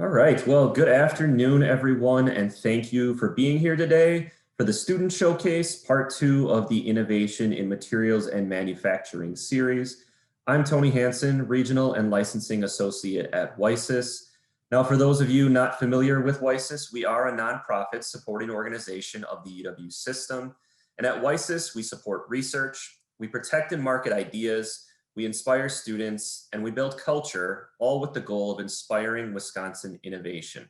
All right, well, good afternoon, everyone, and thank you for being here today for the Student Showcase, Part 2 of the Innovation in Materials and Manufacturing series. I'm Tony Hansen, Regional and Licensing Associate at WiSys. Now, for those of you not familiar with WiSys, we are a nonprofit supporting organization of the UW system. And at WiSys, we support research, we protect and market ideas, we inspire students, and we build culture, all with the goal of inspiring Wisconsin innovation.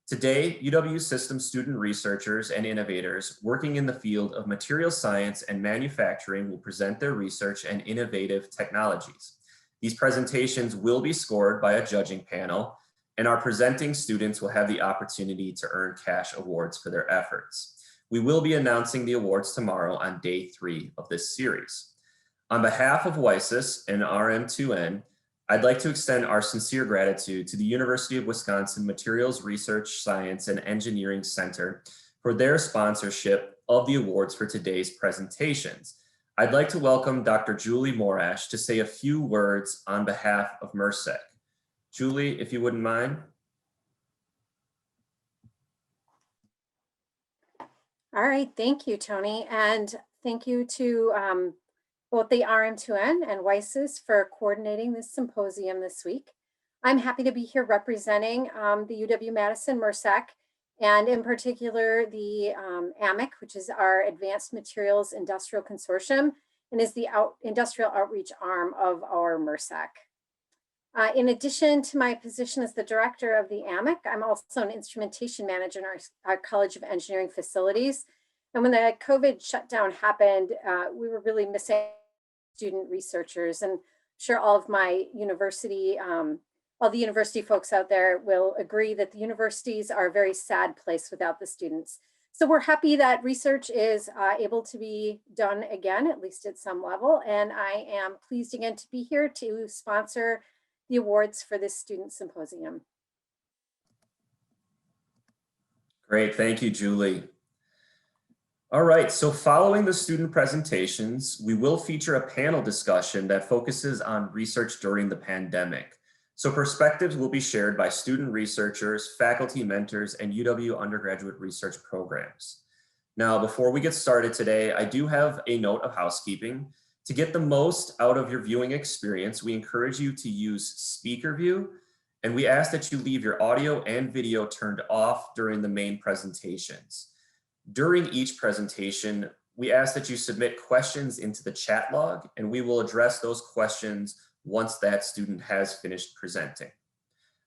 Today, UW system student researchers and innovators working in the field of material science and manufacturing will present their research and innovative technologies. These presentations will be scored by a judging panel, and our presenting students will have the opportunity to earn cash awards for their efforts. We will be announcing the awards tomorrow on day 3 of this series. On behalf of WiSys and RM2N, I'd like to extend our sincere gratitude to the University of Wisconsin Materials Research, Science, and Engineering Center for their sponsorship of the awards for today's presentations. I'd like to welcome Dr. Julie Morash to say a few words on behalf of MERSEC. Julie, if you wouldn't mind. All right, thank you, Tony, and thank you to both the RM2N and WiSys for coordinating this symposium this week. I'm happy to be here representing the UW-Madison MERSEC, and in particular the AMIC, which is our Advanced Materials Industrial Consortium, and is the industrial outreach arm of our MERSEC. In addition to my position as the director of the AMIC, I'm also an instrumentation manager in our College of Engineering facilities. And when the COVID shutdown happened, we were really missing student researchers, and I'm sure all of my university, all the university folks out there will agree that the universities are a very sad place without the students. So we're happy that research is able to be done again, at least at some level. And I am pleased again to be here to sponsor the awards for this student symposium. Great, thank you, Julie. All right, so following the student presentations, we will feature a panel discussion that focuses on research during the pandemic. So perspectives will be shared by student researchers, faculty mentors, and UW undergraduate research programs. Now, before we get started today, I do have a note of housekeeping. To get the most out of your viewing experience, we encourage you to use speaker view, and we ask that you leave your audio and video turned off during the main presentations. During each presentation, we ask that you submit questions into the chat log, and we will address those questions once that student has finished presenting.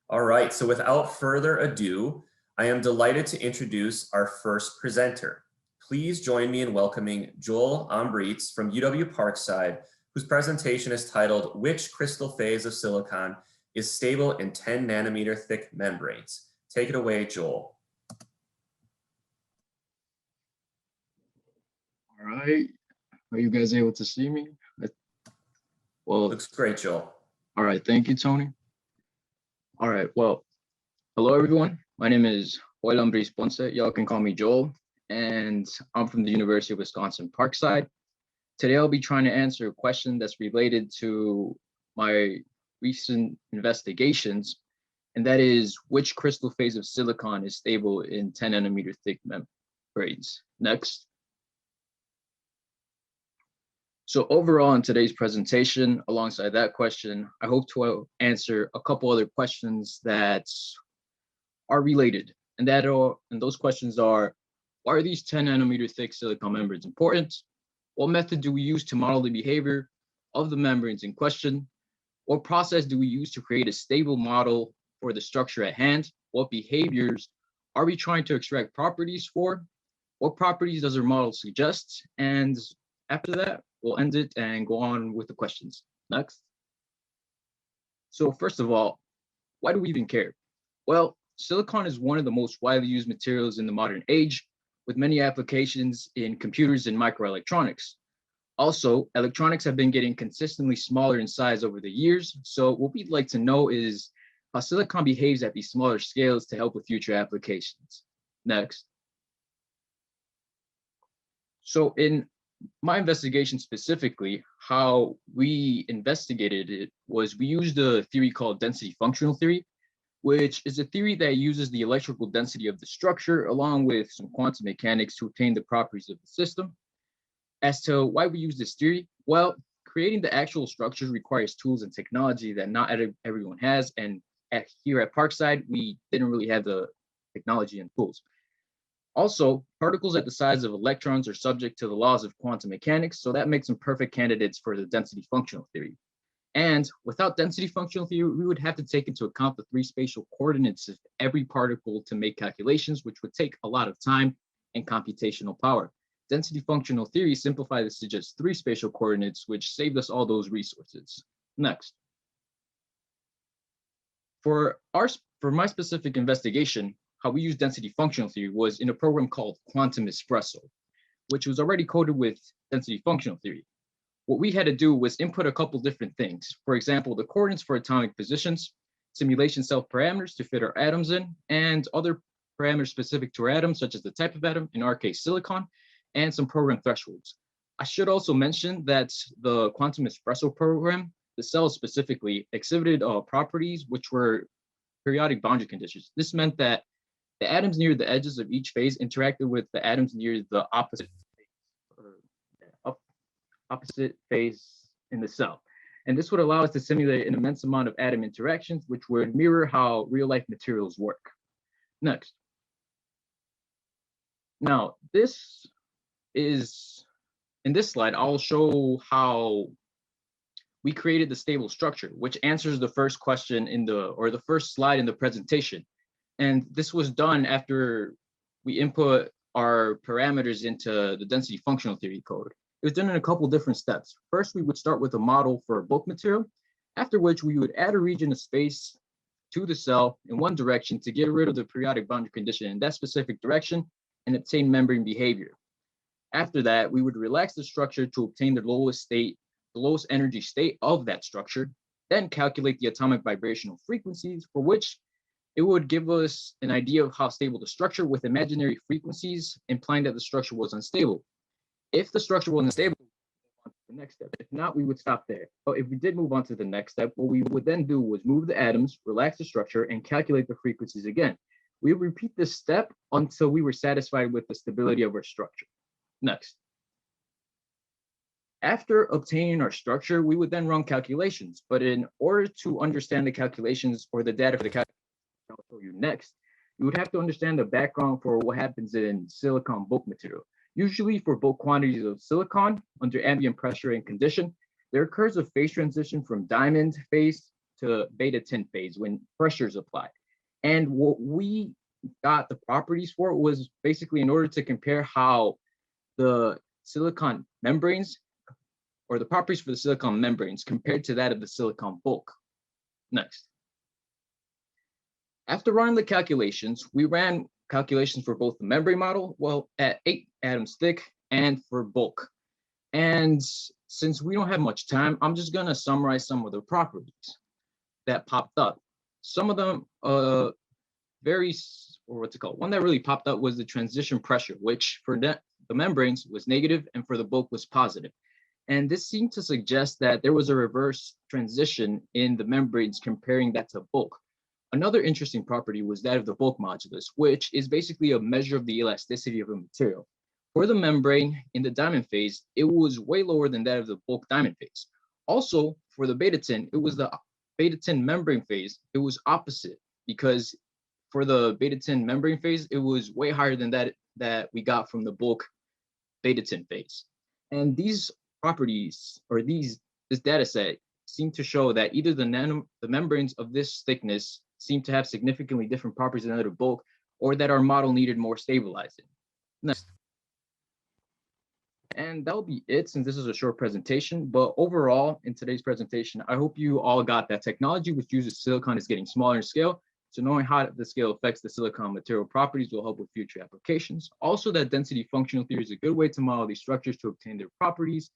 All right, so without further ado, I am delighted to introduce our first presenter. Please join me in welcoming Joel Ombreitz from UW Parkside, whose presentation is titled, "Which crystal phase of silicon is stable in 10 nanometer thick membranes?" Take it away, Joel. All right, are you guys able to see me? Well, looks great, Joel. All right, thank you, Tony. All right, well, hello everyone. My name is Joel Ombreitz Ponce. Y'all can call me Joel, and I'm from the University of Wisconsin Parkside. Today, I'll be trying to answer a question that's related to my recent investigations, and that is, which crystal phase of silicon is stable in 10 nanometer thick membranes? Next. So overall in today's presentation, alongside that question, I hope to answer a couple other questions that are related. And those questions are, why are these 10 nanometer thick silicon membranes important? What method do we use to model the behavior of the membranes in question? What process do we use to create a stable model for the structure at hand? What behaviors are we trying to extract properties for? What properties does our model suggest? And after that, we'll end it and go on with the questions. Next. So first of all, why do we even care? Well, silicon is one of the most widely used materials in the modern age, with many applications in computers and microelectronics. Also, electronics have been getting consistently smaller in size over the years. So what we'd like to know is how silicon behaves at these smaller scales to help with future applications. Next. So in my investigation specifically, how we investigated it was we used a theory called density functional theory, which is a theory that uses the electrical density of the structure along with some quantum mechanics to obtain the properties of the system. As to why we use this theory, well, creating the actual structures requires tools and technology that not everyone has, and here at Parkside, we didn't really have the technology and tools. Also, particles at the size of electrons are subject to the laws of quantum mechanics, so that makes them perfect candidates for the density functional theory. And without density functional theory, we would have to take into account the 3 spatial coordinates of every particle to make calculations, which would take a lot of time and computational power. Density functional theory simplifies this to just 3 spatial coordinates, which saved us all those resources. Next. For my specific investigation, how we use density functional theory was in a program called Quantum Espresso, which was already coded with density functional theory. What we had to do was input a couple different things. For example, the coordinates for atomic positions, simulation self-parameters to fit our atoms in, and other parameters specific to our atoms, such as the type of atom, in our case, silicon, and some program thresholds. I should also mention that the Quantum Espresso program, the cells specifically, exhibited properties which were periodic boundary conditions. This meant that the atoms near the edges of each phase interacted with the atoms near the opposite phase in the cell. And this would allow us to simulate an immense amount of atom interactions, which would mirror how real-life materials work. Next. Now, in this slide, I'll show how we created the stable structure, which answers the first question the first slide in the presentation. And this was done after we input our parameters into the density functional theory code. It was done in a couple different steps. First, we would start with a model for a bulk material, after which we would add a region of space to the cell in one direction to get rid of the periodic boundary condition in that specific direction and obtain membrane behavior. After that, we would relax the structure to obtain the lowest energy state of that structure, then calculate the atomic vibrational frequencies, for which it would give us an idea of how stable the structure with imaginary frequencies, implying that the structure was unstable. If the structure was unstable, we would move on to the next step. If not, we would stop there. But if we did move on to the next step, what we would then do was move the atoms, relax the structure, and calculate the frequencies again. We would repeat this step until we were satisfied with the stability of our structure. Next. After obtaining our structure, we would then run calculations. But in order to understand the calculations or the data for the calculations I'll show you next, you would have to understand the background for what happens in silicon bulk material. Usually for bulk quantities of silicon under ambient pressure and condition, there occurs a phase transition from diamond phase to beta tin phase when pressure is applied. And what we got the properties for was basically in order to compare how the silicon membranes or the properties for the silicon membranes compared to that of the silicon bulk. Next. After running the calculations, we ran calculations for both the membrane model, well, at 8 atoms thick, and for bulk. And since we don't have much time, I'm just gonna summarize some of the properties that popped up. Some of them one that really popped up was the transition pressure, which for the membranes was negative and for the bulk was positive. And this seemed to suggest that there was a reverse transition in the membranes comparing that to bulk. Another interesting property was that of the bulk modulus, which is basically a measure of the elasticity of a material. For the membrane in the diamond phase, it was way lower than that of the bulk diamond phase. Also, for the beta tin, it was the beta tin membrane phase. It was opposite because for the beta tin membrane phase, it was way higher than that we got from the bulk beta tin phase. And these properties or this data set seem to show that either the membranes of this thickness seem to have significantly different properties than that of bulk, or that our model needed more stabilizing. Next. And that'll be it since this is a short presentation, but overall in today's presentation, I hope you all got that technology which uses silicon is getting smaller in scale. So knowing how the scale affects the silicon material properties will help with future applications. Also that density functional theory is a good way to model these structures to obtain their properties,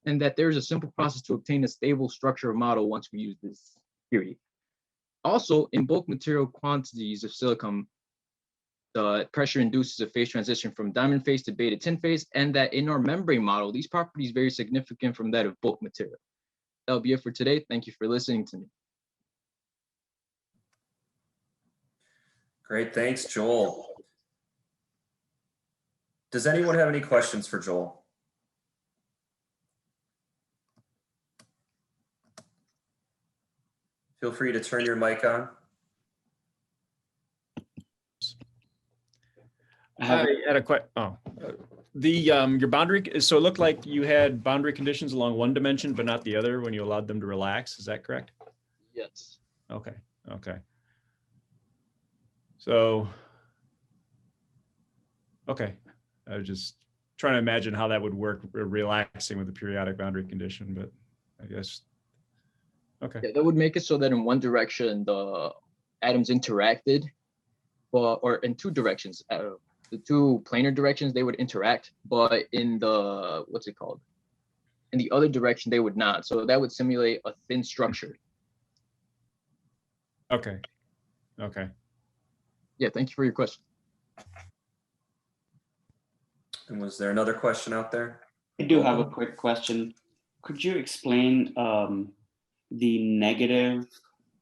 and that there's a simple process to obtain a stable structure model once we use this theory. Also, in bulk material quantities of silicon, the pressure induces a phase transition from diamond phase to beta tin phase, and that in our membrane model, these properties vary significant from that of bulk material. That'll be it for today. Thank you for listening to me. Great, thanks, Joel. Does anyone have any questions for Joel? Feel free to turn your mic on. I had a question. Your boundary, so it looked like you had boundary conditions along one dimension, but not the other when you allowed them to relax. Is that correct? Yes. Okay. Okay. So, okay. I was just trying to imagine how that would work relaxing with the periodic boundary condition, but I guess, okay. Yeah, that would make it so that in one direction, the atoms interacted, or in two directions, the two planar directions, they would interact, but in the, what's it called? In the other direction, they would not. So that would simulate a thin structure. Okay. Okay. Yeah, thank you for your question. And was there another question out there? I do have a quick question. Could you explain the negative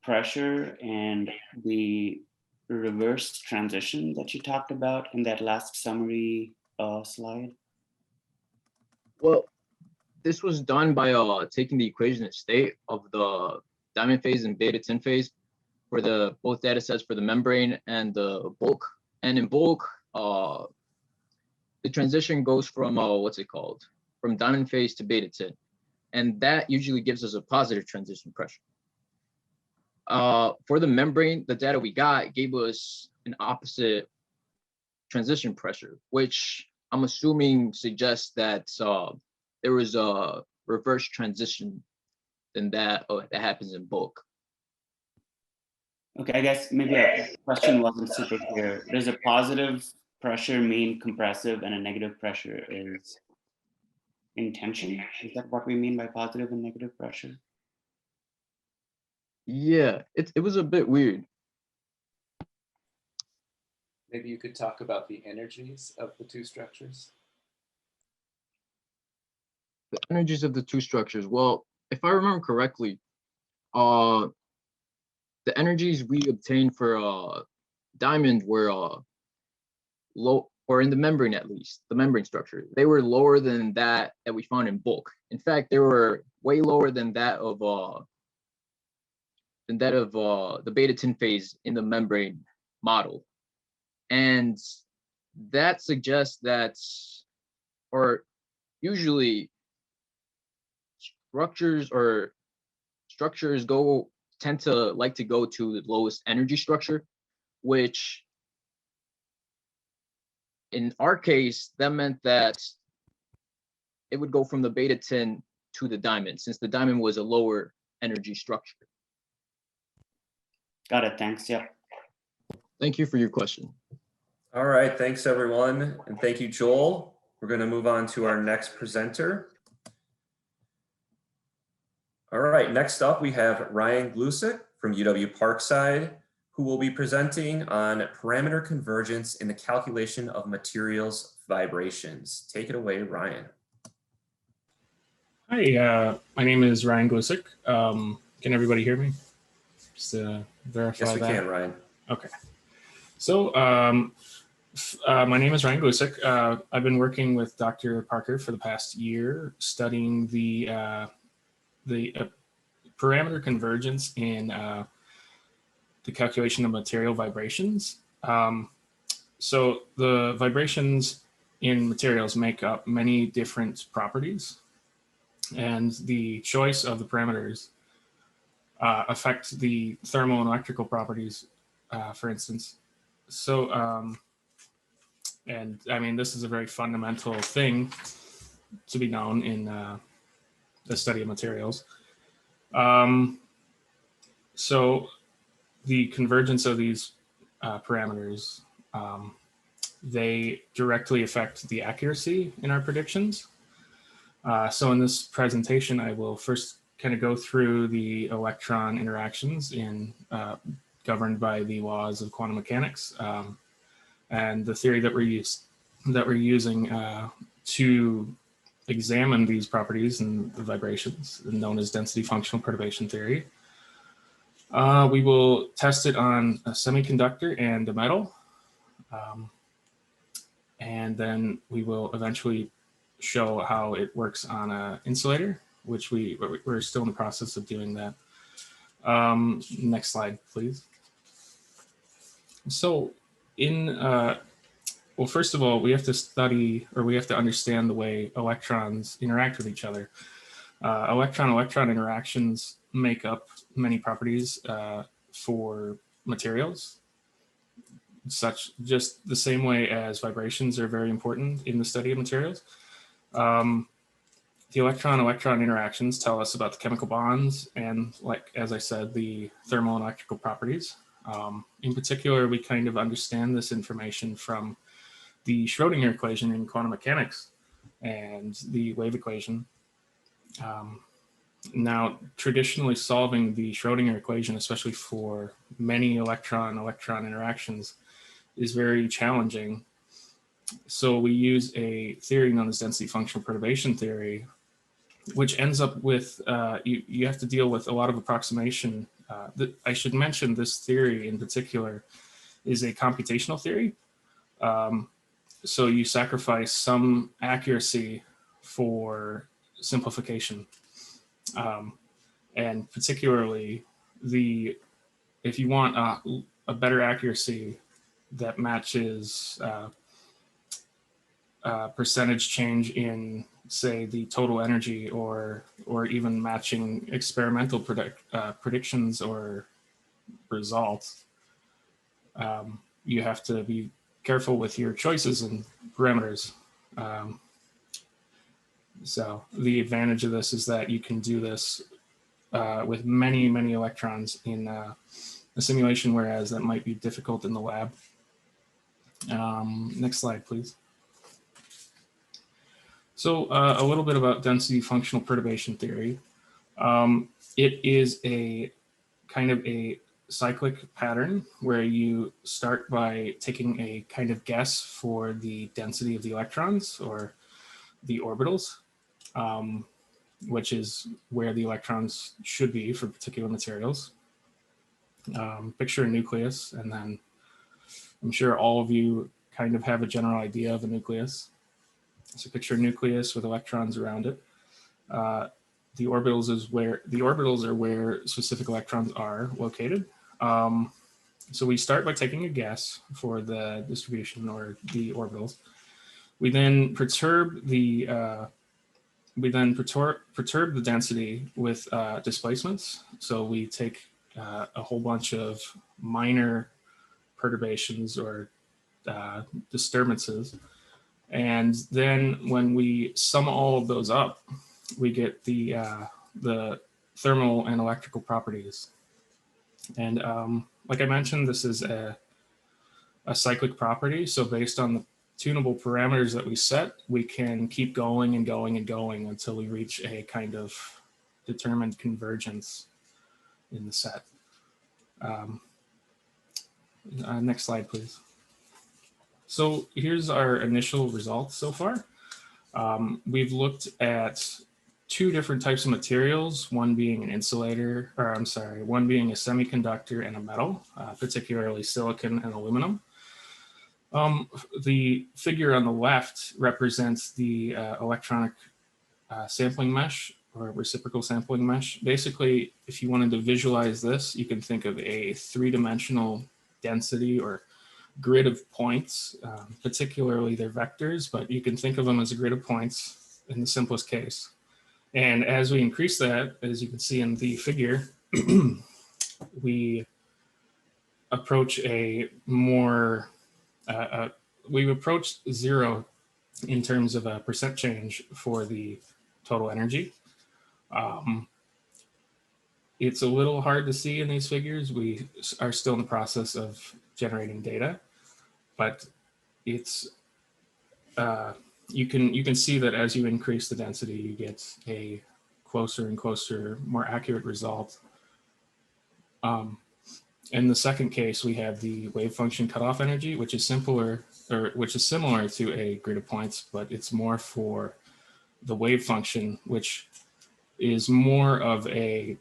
pressure and the reverse transition that you talked about in that last summary slide? Well, this was done by taking the equation of state of the diamond phase and beta tin phase for the both data sets for the membrane and the bulk. And in bulk, the transition goes from what's it called? From diamond phase to beta tin. And that usually gives us a positive transition pressure. For the membrane, the data we got gave us an opposite transition pressure, which I'm assuming suggests that there was a reverse transition than that that happens in bulk. Okay, I guess maybe a question wasn't super clear. Does a positive pressure mean compressive and a negative pressure is in tension? Is that what we mean by positive and negative pressure? Yeah, it was a bit weird. Maybe you could talk about the energies of the two structures. The energies of the two structures. Well, if I remember correctly, the energies we obtained for diamond were low, or in the membrane at least, the membrane structure, they were lower than that we found in bulk. In fact, they were way lower than that of the beta tin phase in the membrane model. And that suggests that, or usually structures tend to like to go to the lowest energy structure, which in our case, that meant that it would go from the beta tin to the diamond, since the diamond was a lower energy structure. Got it, thanks, yeah. Thank you for your question. All right, thanks everyone. And thank you, Joel. We're gonna move on to our next presenter. All right, next up we have Ryan Glusek from UW Parkside, who will be presenting on parameter convergence in the calculation of materials vibrations. Take it away, Ryan. Hi, my name is Ryan Glusek. Can everybody hear me? Just to verify that. Yes, we that. can, Ryan. Okay. So my name is Ryan Glusek. I've been working with Dr. Parker for the past year, studying the parameter convergence in the calculation of material vibrations. So the vibrations in materials make up many different properties, and the choice of the parameters affect the thermal and electrical properties, for instance. So, and I mean, this is a very fundamental thing to be known in the study of materials. So the convergence of these parameters, they directly affect the accuracy in our predictions. So in this presentation, I will first kind of go through the electron interactions governed by the laws of quantum mechanics, and the theory that we're using to examine these properties and the vibrations, known as density functional perturbation theory. We will test it on a semiconductor and a metal. And then we will eventually show how it works on an insulator, which we're still in the process of doing that. Next slide, please. So well, first of all, we have to study, or we have to understand the way electrons interact with each other. Electron-electron interactions make up many properties for materials, just the same way as vibrations are very important in the study of materials. The electron-electron interactions tell us about the chemical bonds and, like, as I said, the thermal and electrical properties. In particular, we kind of understand this information from the Schrodinger equation in quantum mechanics and the wave equation. Now, traditionally solving the Schrodinger equation, especially for many electron-electron interactions, is very challenging. So we use a theory known as density functional perturbation theory, which ends up with, you have to deal with a lot of approximation. I should mention this theory in particular is a computational theory. So you sacrifice some accuracy for simplification. And particularly if you want a better accuracy that matches percentage change in, say, the total energy, or even matching experimental predictions or results, you have to be careful with your choices and parameters. So the advantage of this is that you can do this with many, many electrons in a simulation, whereas that might be difficult in the lab. Next slide, please. So a little bit about density functional perturbation theory. It is a kind of a cyclic pattern where you start by taking a kind of guess for the density of the electrons or the orbitals, which is where the electrons should be for particular materials. Picture a nucleus, and then I'm sure all of you kind of have a general idea of a nucleus. So picture a nucleus with electrons around it. The orbitals are where specific electrons are located. So we start by taking a guess for the distribution or the orbitals. We then perturb the density with displacements. So we take a whole bunch of minor perturbations or disturbances. And then when we sum all of those up, we get the thermal and electrical properties. And like I mentioned, this is a cyclic property. So based on the tunable parameters that we set, we can keep going and going and going until we reach a kind of determined convergence in the set. Next slide, please. So here's our initial results so far. We've looked at two different types of materials, one being an insulator, or I'm sorry, one being a semiconductor and a metal, particularly silicon and aluminum. The figure on the left represents the electronic sampling mesh or reciprocal sampling mesh. Basically, if you wanted to visualize this, you can think of a three-dimensional density or grid of points, particularly they're vectors, but you can think of them as a grid of points in the simplest case. And as we increase that, as you can see in the figure, we approach a more, we approach zero in terms of a percent change for the total energy. It's a little hard to see in these figures. We are still in the process of generating data, but it's you can see that as you increase the density, you get a closer and closer, more accurate result. In the second case, we have the wave function cutoff energy, which is similar to a grid of points, but it's more for the wave function, which is more of a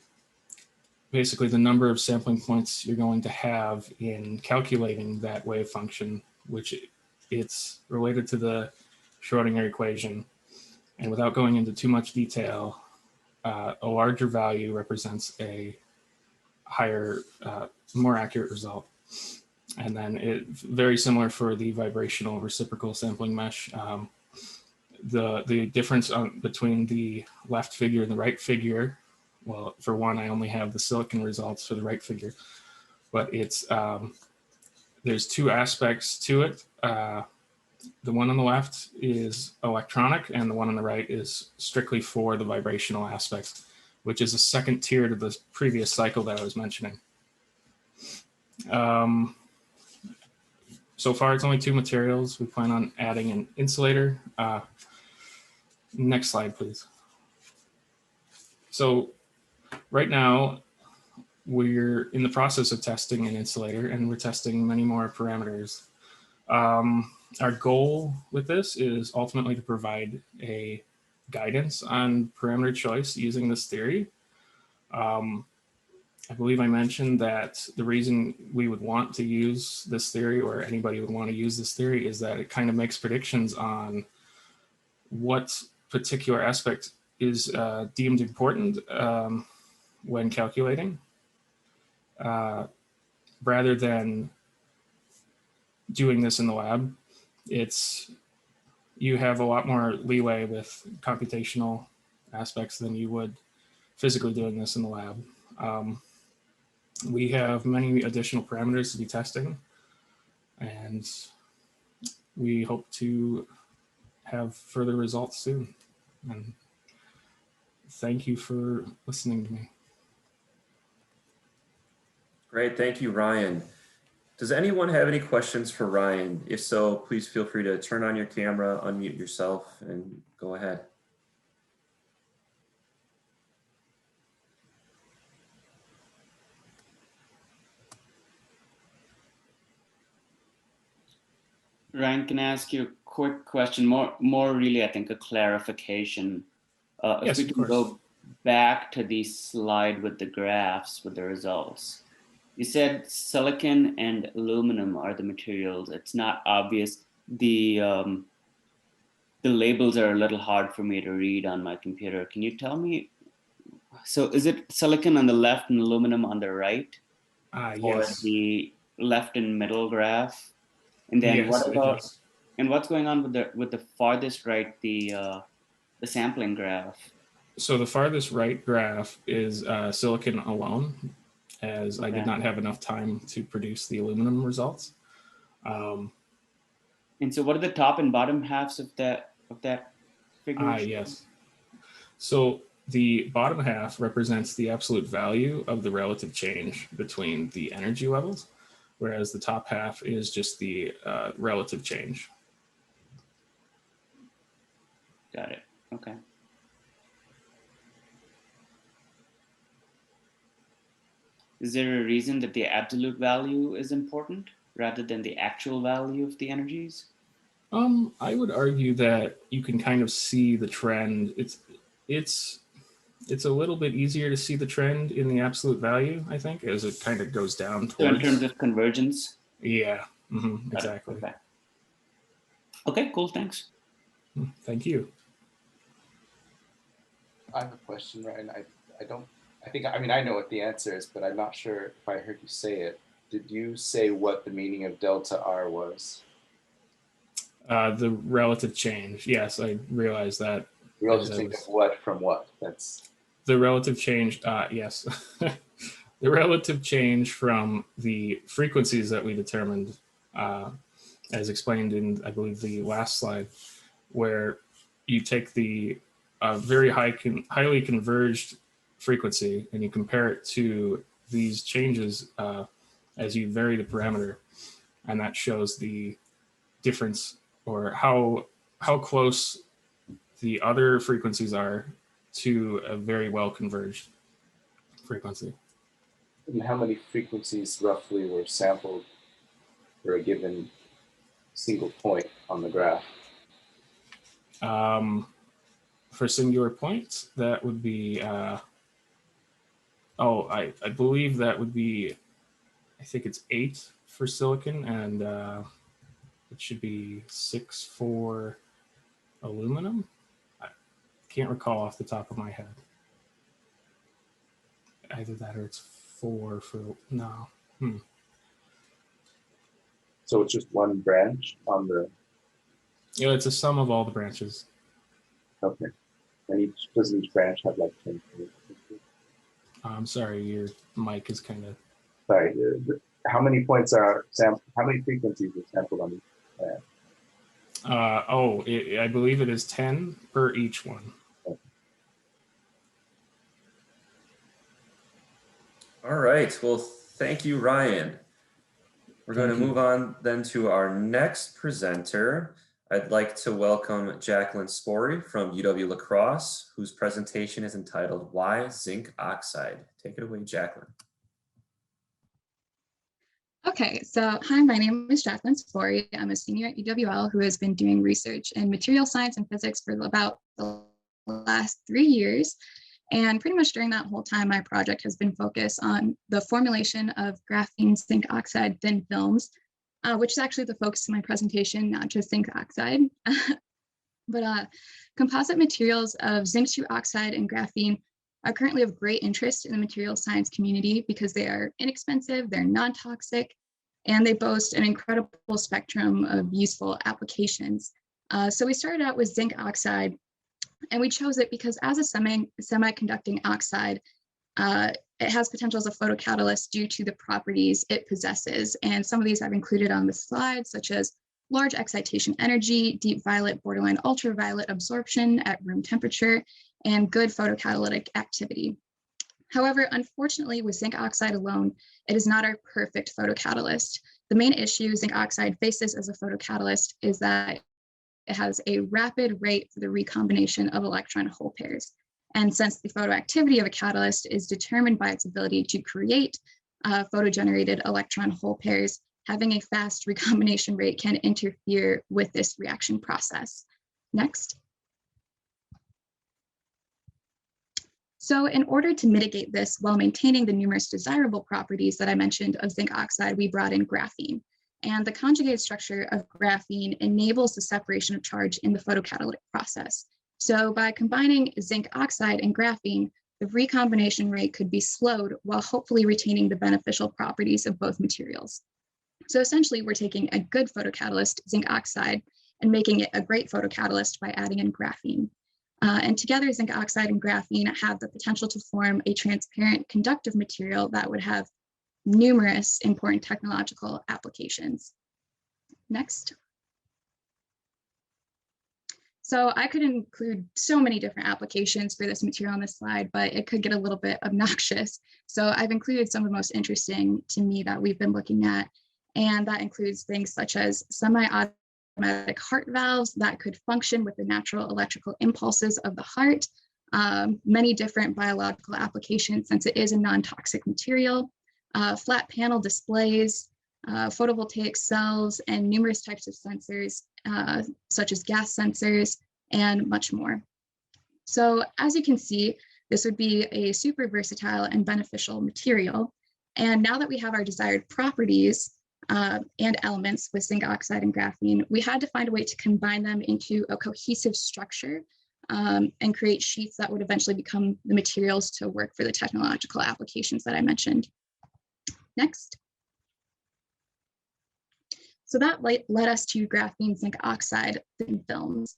basically the number of sampling points you're going to have in calculating that wave function, which it's related to the Schrodinger equation. And without going into too much detail, a larger value represents a higher, more accurate result. And then very similar for the vibrational reciprocal sampling mesh. The difference between the left figure and the right figure, well, for one, I only have the silicon results for the right figure, but it's there's two aspects to it. The one on the left is electronic, and the one on the right is strictly for the vibrational aspects, which is a second tier to the previous cycle that I was mentioning. So far, it's only two materials. We plan on adding an insulator. Next slide, please. So right now, we're in the process of testing an insulator, and we're testing many more parameters. Our goal with this is ultimately to provide a guidance on parameter choice using this theory. I believe I mentioned that the reason we would want to use this theory, or anybody would want to use this theory, is that it kind of makes predictions on what particular aspect is deemed important when calculating, rather than doing this in the lab. You have a lot more leeway with computational aspects than you would physically doing this in the lab. We have many additional parameters to be testing, and we hope to have further results soon. And thank you for listening to me. Great, thank you, Ryan. Does anyone have any questions for Ryan? If so, please feel free to turn on your camera, unmute yourself, and go ahead. Ryan, can I ask you a quick question? More really, I think, a clarification. Yes, if we can go back to the slide with the graphs, with the results. You said silicon and aluminum are the materials. It's not obvious. The labels are a little hard for me to read on my computer. Can you tell me? So is it silicon on the left and aluminum on the right? Or Yes. the left and middle graph? And then Yes, what about, yes. and what's going on with the farthest right, the sampling graph? So the farthest right graph is silicon alone, as I did not have enough time to produce the aluminum results. And so what are the top and bottom halves of that figure? Yes. So the bottom half represents the absolute value of the relative change between the energy levels, whereas the top half is just the relative change. Got it. Okay. Is there a reason that the absolute value is important rather than the actual value of the energies? I would argue that you can kind of see the trend. It's a little bit easier to see the trend in the absolute value, I think, as it kind of goes down towards. So in terms of convergence? Yeah, exactly. Okay. Okay, cool, thanks. Thank you. I have a question, Ryan. I mean, I know what the answer is, but I'm not sure if I heard you say it. Did you say what the meaning of delta R was? The relative change. Yes, I realized that. Relative change of what from what? That's the relative change. Yes, the relative change from the frequencies that we determined, as explained in, I believe, the last slide, where you take the very highly converged frequency and you compare it to these changes as you vary the parameter, and that shows the difference, or how close the other frequencies are to a very well converged frequency. and how many frequencies roughly were sampled for a given single point on the graph? For singular points, that would be Oh, I believe that would be, I think it's 8 for silicon, and it should be 6 for aluminum. I can't recall off the top of my head. Either that or it's 4 for, no. So it's just one branch on the, You know, it's a sum of all the branches. okay. And does each branch have like 10? I'm sorry, your mic is kind of, Sorry, how many points are how many frequencies are sampled on each branch? I believe it is 10 per each one. All right, well, thank you, Ryan. We're going to move on then to our next presenter. I'd like to welcome Jacqueline Spory from UW-La Crosse, whose presentation is entitled Why Zinc Oxide? Take it away, Jacqueline. Okay, so hi, my name is Jacqueline Spory. I'm a senior at UWL who has been doing research in material science and physics for about the last 3 years. And pretty much during that whole time, my project has been focused on the formulation of graphene zinc oxide thin films, which is actually the focus of my presentation, not just zinc oxide. But composite materials of zinc 2 oxide and graphene are currently of great interest in the material science community because they are inexpensive, they're non-toxic, and they boast an incredible spectrum of useful applications. So we started out with zinc oxide, and we chose it because as a semiconducting oxide, it has potential as a photocatalyst due to the properties it possesses. And some of these I've included on the slide, such as large excitation energy, deep violet, borderline ultraviolet absorption at room temperature, and good photocatalytic activity. However, unfortunately, with zinc oxide alone, it is not our perfect photocatalyst. The main issue zinc oxide faces as a photocatalyst is that it has a rapid rate for the recombination of electron hole pairs. And since the photoactivity of a catalyst is determined by its ability to create photogenerated electron hole pairs, having a fast recombination rate can interfere with this reaction process. Next. So in order to mitigate this while maintaining the numerous desirable properties that I mentioned of zinc oxide, we brought in graphene. And the conjugated structure of graphene enables the separation of charge in the photocatalytic process. So by combining zinc oxide and graphene, the recombination rate could be slowed while hopefully retaining the beneficial properties of both materials. So essentially, we're taking a good photocatalyst, zinc oxide, and making it a great photocatalyst by adding in graphene. And together, zinc oxide and graphene have the potential to form a transparent conductive material that would have numerous important technological applications. Next. So I could include so many different applications for this material on this slide, but it could get a little bit obnoxious. So I've included some of the most interesting to me that we've been looking at, and that includes things such as semi-automatic heart valves that could function with the natural electrical impulses of the heart, many different biological applications since it is a non-toxic material, flat panel displays, photovoltaic cells, and numerous types of sensors, such as gas sensors, and much more. So as you can see, this would be a super versatile and beneficial material. And now that we have our desired properties and elements with zinc oxide and graphene, we had to find a way to combine them into a cohesive structure and create sheets that would eventually become the materials to work for the technological applications that I mentioned. Next. So that led us to graphene zinc oxide thin films.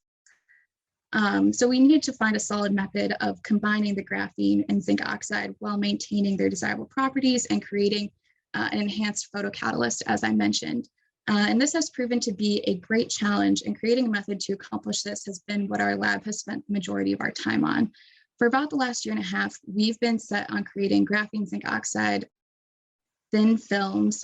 So we needed to find a solid method of combining the graphene and zinc oxide while maintaining their desirable properties and creating an enhanced photocatalyst, as I mentioned. And this has proven to be a great challenge, and creating a method to accomplish this has been what our lab has spent the majority of our time on. For about the last 1.5 years, we've been set on creating graphene zinc oxide thin films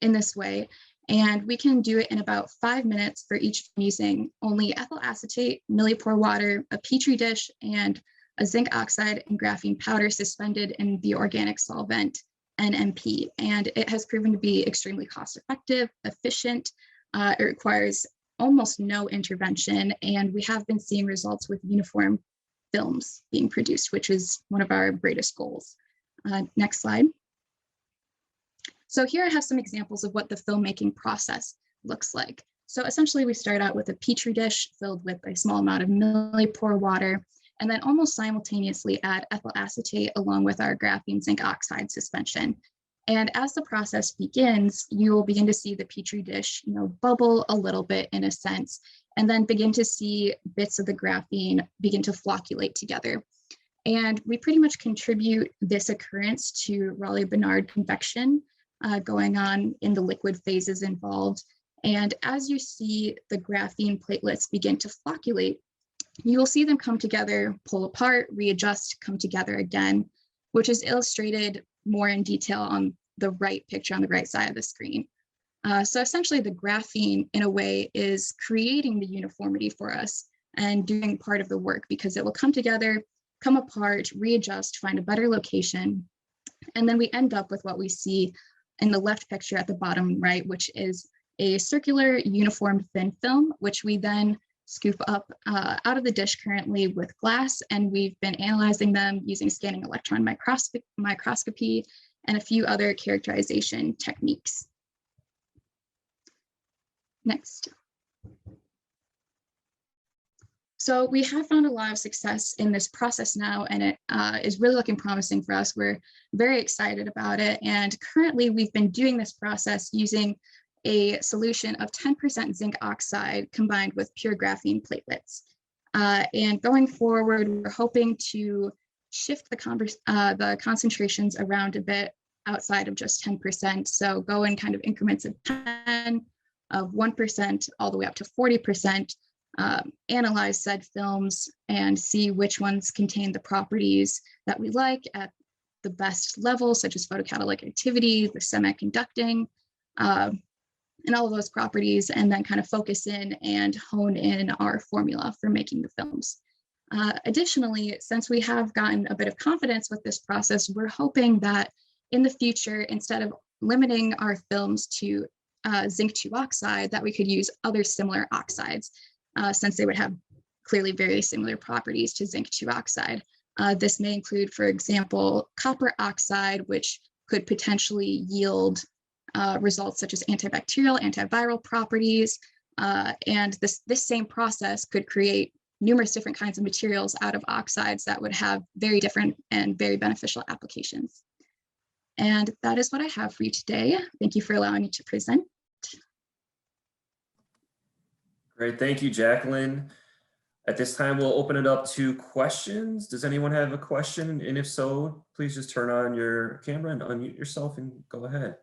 in this way. And we can do it in about 5 minutes for each using only ethyl acetate, millipore water, a petri dish, and a zinc oxide and graphene powder suspended in the organic solvent NMP. And it has proven to be extremely cost effective, efficient. It requires almost no intervention. And we have been seeing results with uniform films being produced, which is one of our greatest goals. Next slide. So here I have some examples of what the filmmaking process looks like. So essentially we start out with a Petri dish filled with a small amount of millipore water, and then almost simultaneously add ethyl acetate along with our graphene zinc oxide suspension. And as the process begins, you will begin to see the Petri dish, bubble a little bit in a sense, and then begin to see bits of the graphene begin to flocculate together. And we pretty much contribute this occurrence to Rayleigh-Bénard convection going on in the liquid phases involved. And as you see the graphene platelets begin to flocculate, you will see them come together, pull apart, readjust, come together again, which is illustrated more in detail on the right picture on the right side of the screen. So essentially the graphene in a way is creating the uniformity for us and doing part of the work, because it will come together, come apart, readjust, find a better location. And then we end up with what we see in the left picture at the bottom right, which is a circular uniform thin film, which we then scoop up out of the dish currently with glass, and we've been analyzing them using scanning electron microscopy and a few other characterization techniques. Next. So we have found a lot of success in this process now, and it is really looking promising for us. We're very excited about it, and currently we've been doing this process using a solution of 10% zinc oxide combined with pure graphene platelets. And going forward, we're hoping to shift the concentrations around a bit outside of just 10%. So go in kind of increments of 10, of 1%, all the way up to 40%, analyze said films and see which ones contain the properties that we like at the best level, such as photocatalytic activity, the semiconducting, and all of those properties, and then kind of focus in and hone in our formula for making the films. Additionally, since we have gotten a bit of confidence with this process, we're hoping that in the future, instead of limiting our films to zinc 2 oxide, that we could use other similar oxides, since they would have clearly very similar properties to zinc 2 oxide. This may include, for example, copper oxide, which could potentially yield results such as antibacterial, antiviral properties, and this same process could create numerous different kinds of materials out of oxides that would have very different and very beneficial applications. And that is what I have for you today. Thank you for allowing me to present. Great, thank you, Jacqueline. At this time, we'll open it up to questions. Does anyone have a question? And if so, please just turn on your camera and unmute yourself and go ahead.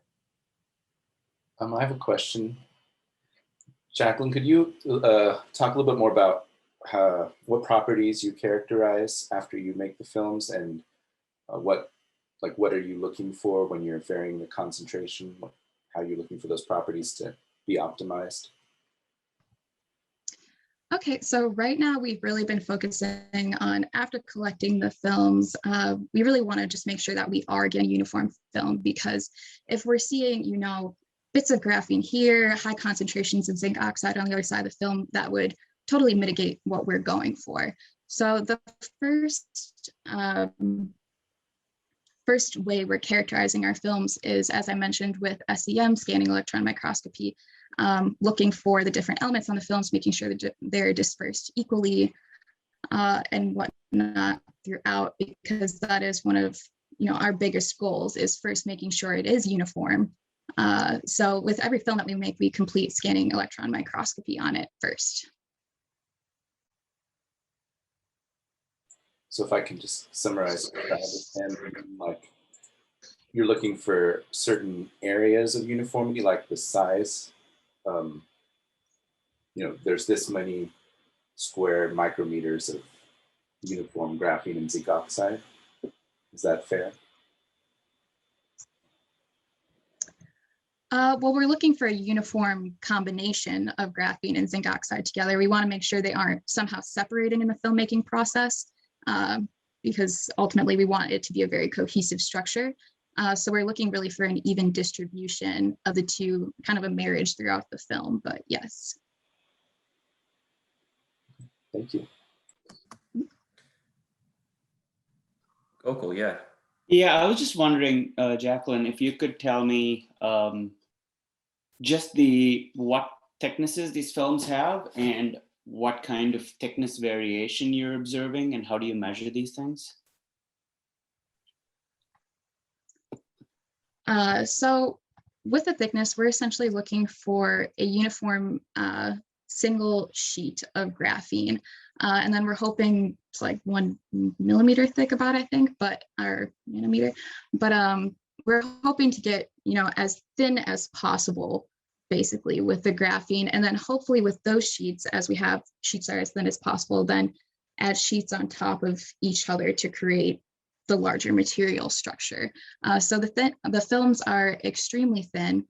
I have a question. Jacqueline, could you talk a little bit more about what properties you characterize after you make the films, and what are you looking for when you're varying the concentration? How you're looking for those properties to be optimized? Okay, so right now we've really been focusing on, after collecting the films, we really want to just make sure that we are getting uniform film, because if we're seeing, bits of graphene here, high concentrations of zinc oxide on the other side of the film, that would totally mitigate what we're going for. So the first way we're characterizing our films is, as I mentioned, with SEM, scanning electron microscopy, looking for the different elements on the films, making sure that they're dispersed equally and whatnot throughout, because that is one of our biggest goals, is first making sure it is uniform. So with every film that we make, we complete scanning electron microscopy on it first. So if I can just summarize, I understand, like you're looking for certain areas of uniformity, like the size. There's this many square micrometers of uniform graphene and zinc oxide. Is that fair? Well, we're looking for a uniform combination of graphene and zinc oxide together. We want to make sure they aren't somehow separating in the filmmaking process, because ultimately we want it to be a very cohesive structure. So we're looking really for an even distribution of the two, kind of a marriage throughout the film, but yes. Thank you. Gokul, yeah. Yeah, I was just wondering, Jacqueline, if you could tell me just what thicknesses these films have and what kind of thickness variation you're observing and how do you measure these things? So with the thickness, we're essentially looking for a uniform single sheet of graphene. And then we're hoping it's like 1 millimeter thick about, I think, but our nanometer, but we're hoping to get, as thin as possible, basically with the graphene. And then hopefully with those sheets, as we have sheets that are as thin as possible, then add sheets on top of each other to create the larger material structure. So the films are extremely thin.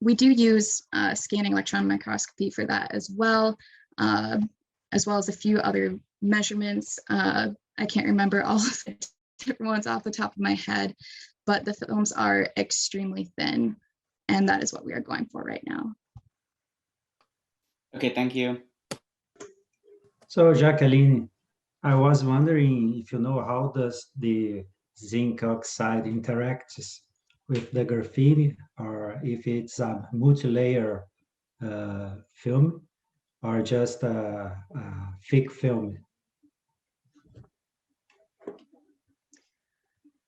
We do use scanning electron microscopy for that as well as a few other measurements. I can't remember all of the different ones off the top of my head, but the films are extremely thin, and that is what we are going for right now. Okay, thank you. So Jacqueline, I was wondering if you know how does the zinc oxide interacts with the graphene, or if it's a multi-layer film or just a thick film.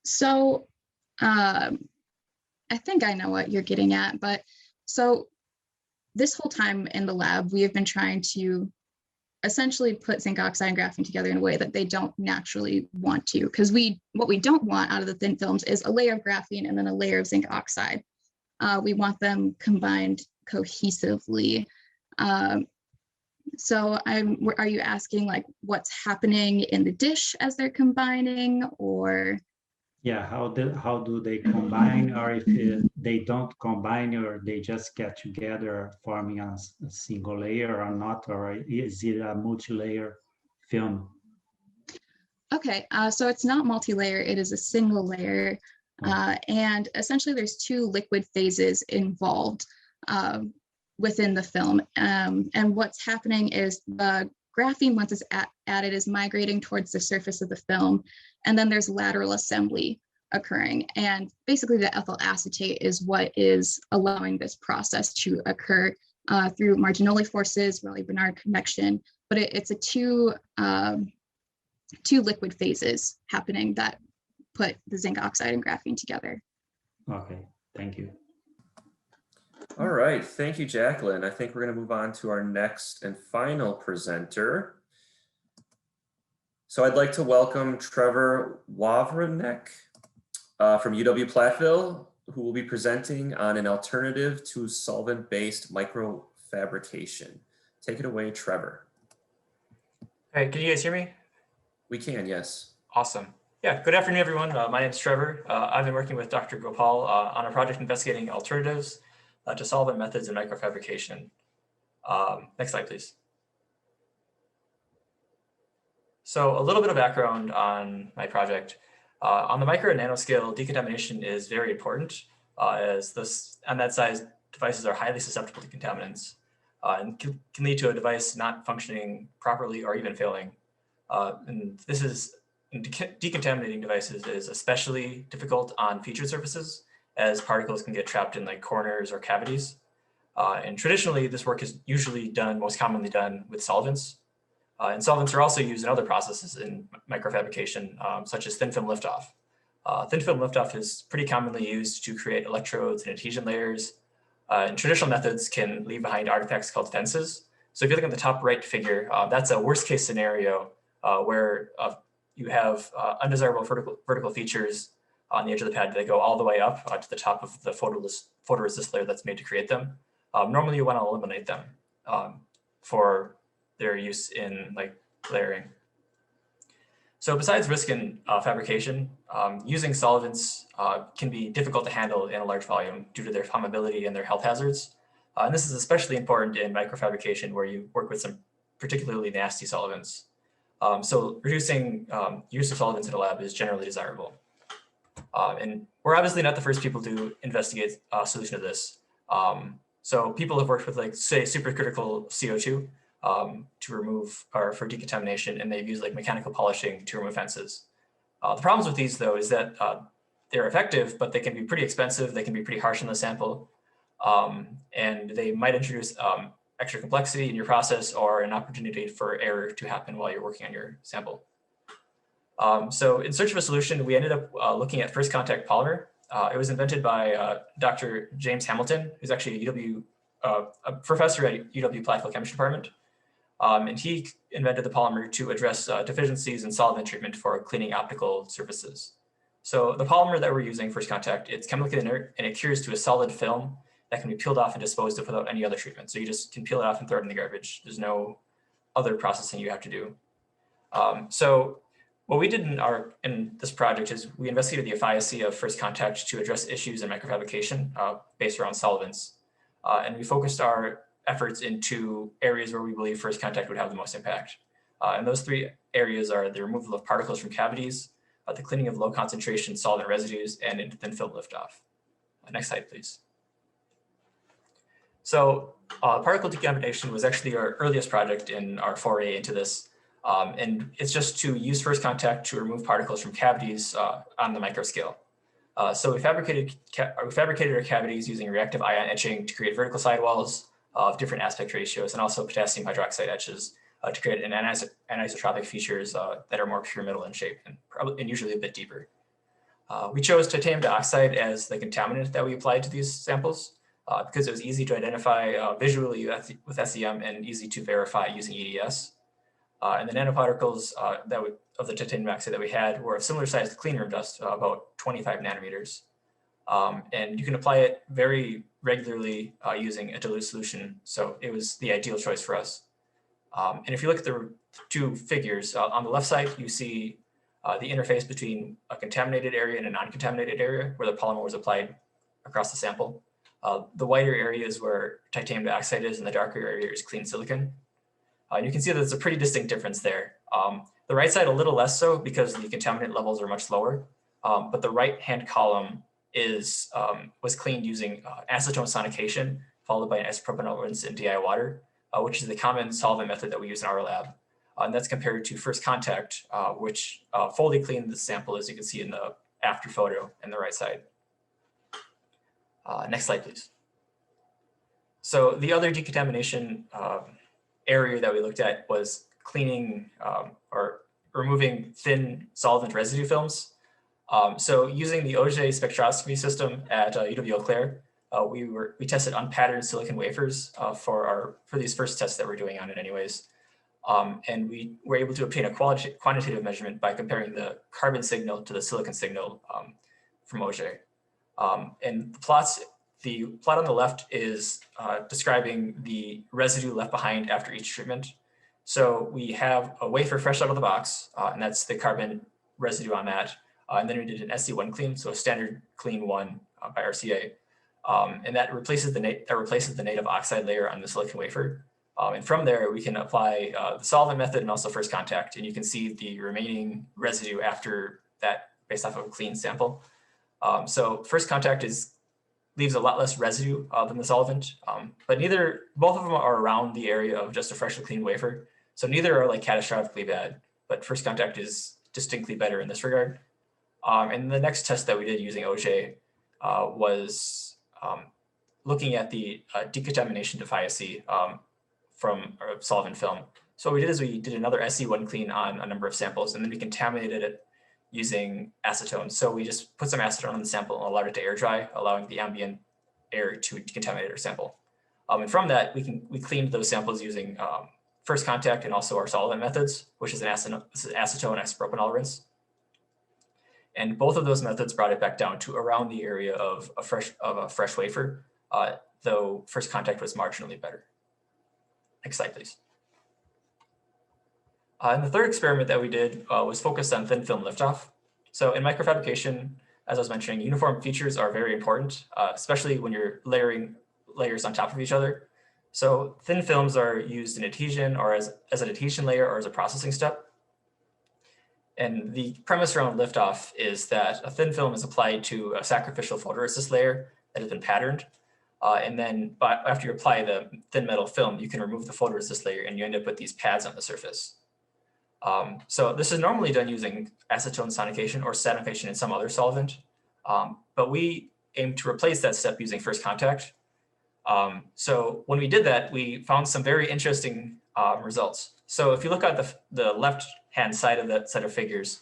So I think I know what you're getting at, but so this whole time in the lab, we have been trying to essentially put zinc oxide and graphene together in a way that they don't naturally want to, because what we don't want out of the thin films is a layer of graphene and then a layer of zinc oxide. We want them combined cohesively. So are you asking like what's happening in the dish as they're combining, or? Yeah, how do they combine, or if they don't combine, or they just get together forming a single layer or not, or is it a multi-layer film? Okay, so it's not multi-layer, it is a single layer. And essentially there's 2 liquid phases involved within the film. And what's happening is the graphene, once it's added, is migrating towards the surface of the film. And then there's lateral assembly occurring. And basically the ethyl acetate is what is allowing this process to occur through Marginoli forces, Rayleigh-Bernard convection. But it's a two liquid phases happening that put the zinc oxide and graphene together. Okay, thank you. All right, thank you, Jacqueline. I think we're going to move on to our next and final presenter. So I'd like to welcome Trevor Wawrzynek from UW-Platteville, who will be presenting on an alternative to solvent-based microfabrication. Take it away, Trevor. Hey, can you guys hear me? We can, yes. Awesome. Yeah, good afternoon, everyone. My name is Trevor. I've been working with Dr. Gopal on a project investigating alternatives to solvent methods in microfabrication. Next slide, please. So a little bit of background on my project. On the micro and nanoscale, decontamination is very important as on that size, devices are highly susceptible to contaminants and can lead to a device not functioning properly or even failing. And this is decontaminating devices is especially difficult on featured surfaces, as particles can get trapped in like corners or cavities. And traditionally, this work is usually done, most commonly done with solvents. And solvents are also used in other processes in microfabrication, such as thin film liftoff. Thin film liftoff is pretty commonly used to create electrodes and adhesion layers. And traditional methods can leave behind artifacts called fences. So if you look at the top right figure, that's a worst case scenario where you have undesirable vertical features on the edge of the pad that go all the way up to the top of the photoresist layer that's made to create them. Normally you want to eliminate them for their use in like layering. So besides risk in fabrication, using solvents can be difficult to handle in a large volume due to their flammability and their health hazards. And this is especially important in microfabrication where you work with some particularly nasty solvents. So reducing use of solvents in a lab is generally desirable. And we're obviously not the first people to investigate a solution to this. So people have worked with like, say, supercritical CO2 to remove or for decontamination, and they've used like mechanical polishing to remove fences. The problems with these, though, is that they're effective, but they can be pretty expensive. They can be pretty harsh on the sample, and they might introduce extra complexity in your process or an opportunity for error to happen while you're working on your sample. So in search of a solution, we ended up looking at first contact polymer. It was invented by Dr. James Hamilton, who's actually a professor at UW Practical Chemistry Department. And he invented the polymer to address deficiencies in solvent treatment for cleaning optical surfaces. So the polymer that we're using, first contact, it's chemically inert and it cures to a solid film that can be peeled off and disposed of without any other treatment. So you just can peel it off and throw it in the garbage. There's no other processing you have to do. So what we did in this project is we investigated the efficacy of first contact to address issues in microfabrication based around solvents. And we focused our efforts into areas where we believe first contact would have the most impact. And those three areas are the removal of particles from cavities, the cleaning of low concentration solvent residues, and thin film liftoff. Next slide, please. So particle decontamination was actually our earliest project in our foray into this. And it's just to use first contact to remove particles from cavities on the micro scale. So we fabricated our cavities using reactive ion etching to create vertical sidewalls of different aspect ratios, and also potassium hydroxide etches to create an anisotropic features that are more pyramidal in shape and usually a bit deeper. We chose titanium dioxide as the contaminant that we applied to these samples because it was easy to identify visually with SEM and easy to verify using EDS. And the nanoparticles of the titanium dioxide that we had were of similar size to clean room dust, about 25 nanometers. And you can apply it very regularly using a dilute solution. So it was the ideal choice for us. And if you look at the two figures, on the left side, you see the interface between a contaminated area and a non-contaminated area where the polymer was applied across the sample. The whiter area is where titanium dioxide is, and the darker area is clean silicon. And you can see that there's a pretty distinct difference there. The right side a little less so because the contaminant levels are much lower, but the right-hand column was cleaned using acetone sonication followed by an isopropanol rinse in DI water, which is the common solvent method that we use in our lab. And that's compared to first contact, which fully cleaned the sample, as you can see in the after photo in the right side. Next slide, please. So the other decontamination area that we looked at was cleaning or removing thin solvent residue films. So using the Auger spectroscopy system at UW Eau Claire, we tested unpatterned silicon wafers for these first tests that we're doing on it anyways. And we were able to obtain a quantitative measurement by comparing the carbon signal to the silicon signal from Auger. And the plot on the left is describing the residue left behind after each treatment. So we have a wafer fresh out of the box, and that's the carbon residue on that. And then we did an SC1 clean, so a standard clean one by RCA. And that replaces the native oxide layer on the silicon wafer. And from there, we can apply the solvent method and also first contact. And you can see the remaining residue after that based off of a clean sample. So first contact leaves a lot less residue than the solvent, but both of them are around the area of just a freshly cleaned wafer. So neither are like catastrophically bad, but first contact is distinctly better in this regard. And the next test that we did using Auger was looking at the decontamination efficacy from a solvent film. So what we did is we did another SC1 clean on a number of samples, and then we contaminated it using acetone. So we just put some acetone on the sample and allowed it to air dry, allowing the ambient air to decontaminate our sample. And from that, we cleaned those samples using first contact and also our solvent methods, which is an acetone isopropanol rinse. And both of those methods brought it back down to around the area of a fresh wafer, though first contact was marginally better. Next slide, please. And the third experiment that we did was focused on thin film liftoff. So in microfabrication, as I was mentioning, uniform features are very important, especially when you're layering layers on top of each other. So thin films are used in adhesion or as an adhesion layer or as a processing step. And the premise around liftoff is that a thin film is applied to a sacrificial photoresist layer that has been patterned. And then after you apply the thin metal film, you can remove the photoresist layer and you end up with these pads on the surface. So this is normally done using acetone sonication or sanitation in some other solvent, but we aim to replace that step using first contact. So when we did that, we found some very interesting results. So if you look at the left-hand side of that set of figures,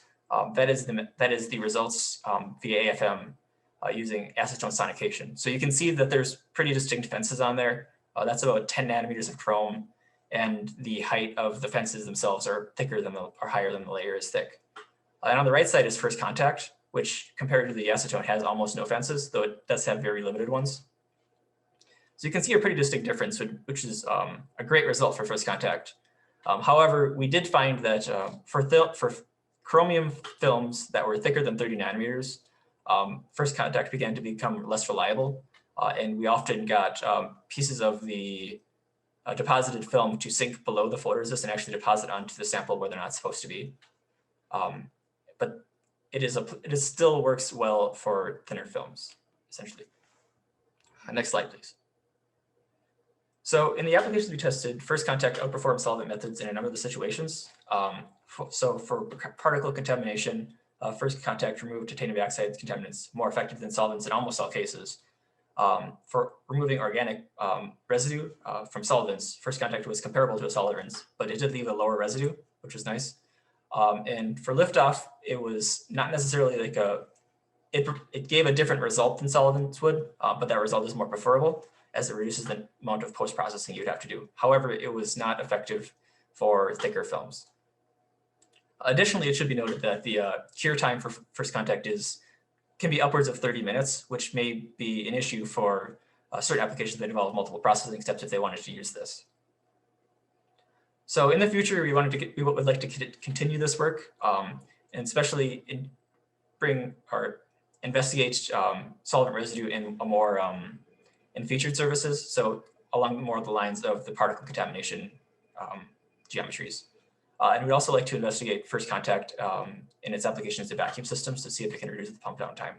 that is the results via AFM using acetone sonication. So you can see that there's pretty distinct fences on there. That's about 10 nanometers of chrome, and the height of the fences themselves are thicker than or higher than the layer is thick. And on the right side is first contact, which compared to the acetone has almost no fences, though it does have very limited ones. So you can see a pretty distinct difference, which is a great result for first contact. However, we did find that for chromium films that were thicker than 30 nanometers, first contact began to become less reliable. And we often got pieces of the deposited film to sink below the photoresist and actually deposit onto the sample where they're not supposed to be. But it still works well for thinner films, essentially. Next slide, please. So in the applications we tested, first contact outperformed solvent methods in a number of the situations. So for particle contamination, first contact removed titanium dioxide contaminants more effective than solvents in almost all cases. For removing organic residue from solvents, first contact was comparable to a solid rinse, but it did leave a lower residue, which was nice. And for liftoff, it was not necessarily like it gave a different result than solvents would, but that result is more preferable as it reduces the amount of post-processing you'd have to do. However, it was not effective for thicker films. Additionally, it should be noted that the cure time for first contact can be upwards of 30 minutes, which may be an issue for certain applications that involve multiple processing steps if they wanted to use this. So in the future, we would like to continue this work, and especially investigate solvent residue in a more in featured surfaces. So along more the lines of the particle contamination geometries. And we'd also like to investigate first contact in its applications to vacuum systems to see if it can reduce the pump down time.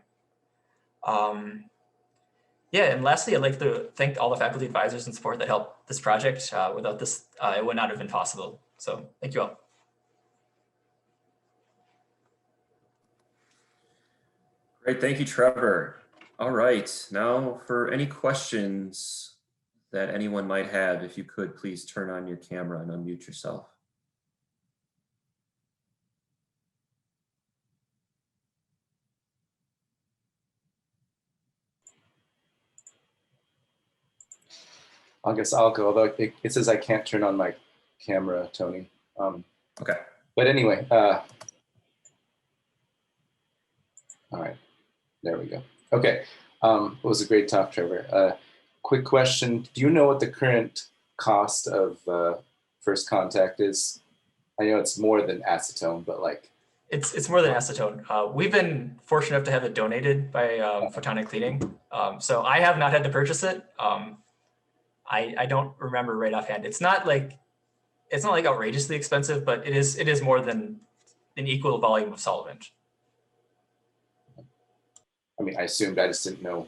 Yeah, and lastly, I'd like to thank all the faculty advisors and support that helped this project. Without this, it would not have been possible. So thank you all. Great, thank you, Trevor. All right, now for any questions that anyone might have, if you could please turn on your camera and unmute yourself. I guess I'll go, although it says I can't turn on my camera, Tony. Okay. But anyway, all right, there we go. Okay, it was a great talk, Trevor. Quick question, do you know what the current cost of first contact is? I know it's more than acetone, but like. It's more than acetone. We've been fortunate enough to have it donated by Photonic Cleaning. So I have not had to purchase it. I don't remember right offhand. It's not like outrageously expensive, but it is more than an equal volume of solvent. I mean, I assumed, I just didn't know.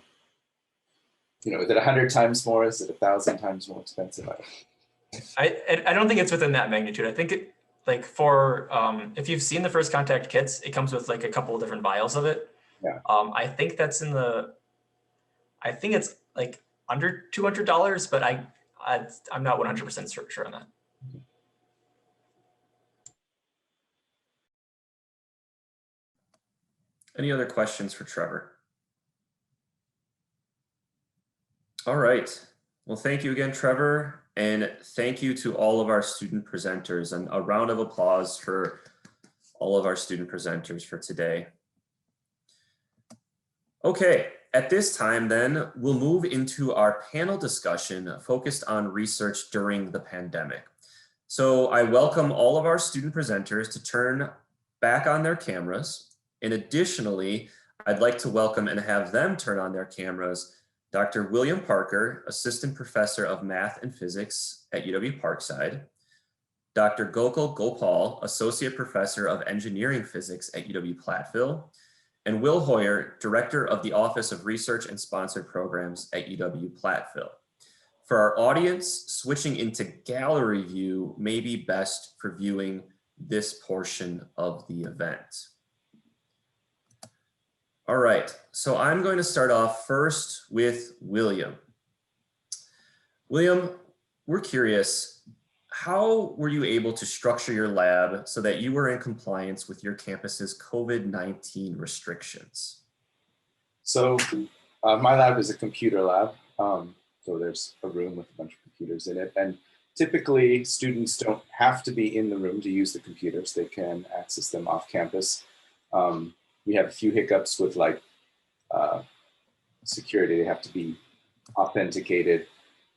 You know, is it 100 times more? Is it 1,000 times more expensive? I don't think it's within that magnitude. I think it, like for if you've seen the first contact kits, it comes with like a couple of different vials of it. Yeah. I think that's I think it's like under $200, but I'm not 100% sure on that. Any other questions for Trevor? All right. Well, thank you again, Trevor. And thank you to all of our student presenters, and a round of applause for all of our student presenters for today. Okay, at this time then, we'll move into our panel discussion focused on research during the pandemic. So I welcome all of our student presenters to turn back on their cameras. And additionally, I'd like to welcome and have them turn on their cameras Dr. William Parker, Assistant Professor of Math and Physics at UW-Parkside, Dr. Gokul Gopal, Associate Professor of Engineering Physics at UW-Platteville, and Will Hoyer, Director of the Office of Research and Sponsored Programs at UW-Platteville. For our audience, switching into gallery view may be best for viewing this portion of the event. All right, so I'm going to start off first with William. William, we're curious, how were you able to structure your lab so that you were in compliance with your campus's COVID-19 restrictions? So my lab is a computer lab. So there's a room with a bunch of computers in it. And typically students don't have to be in the room to use the computers. They can access them off campus. We have a few hiccups with like security. They have to be authenticated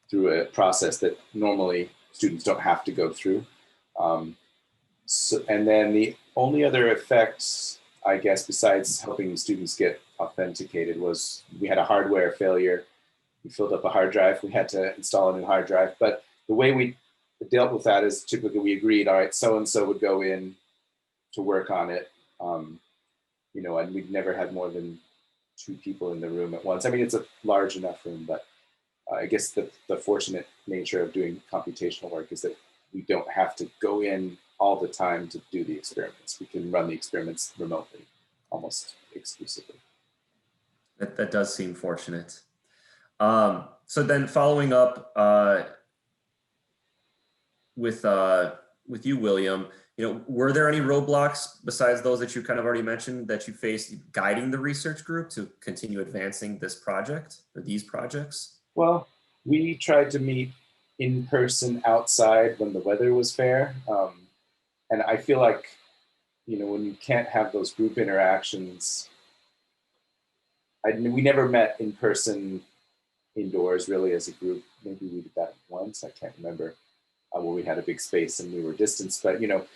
through a process that normally students don't have to go through. And then the only other effects, I guess, besides helping students get authenticated was we had a hardware failure. We filled up a hard drive. We had to install a new hard drive. But the way we dealt with that is typically we agreed, all right, so-and-so would go in to work on it. You know, and we'd never had more than 2 people in the room at once. I mean, it's a large enough room, but I guess the fortunate nature of doing computational work is that we don't have to go in all the time to do the experiments. We can run the experiments remotely, almost exclusively. That does seem fortunate. So then following up with you, William, you know, were there any roadblocks besides those that you kind of already mentioned that you faced guiding the research group to continue advancing this project or these projects? Well, we tried to meet in person outside when the weather was fair. And I feel like, you know, when you can't have those group interactions, we never met in person indoors really as a group. Maybe we did that once, I can't remember, where we had a big space and we were distanced. But, you know,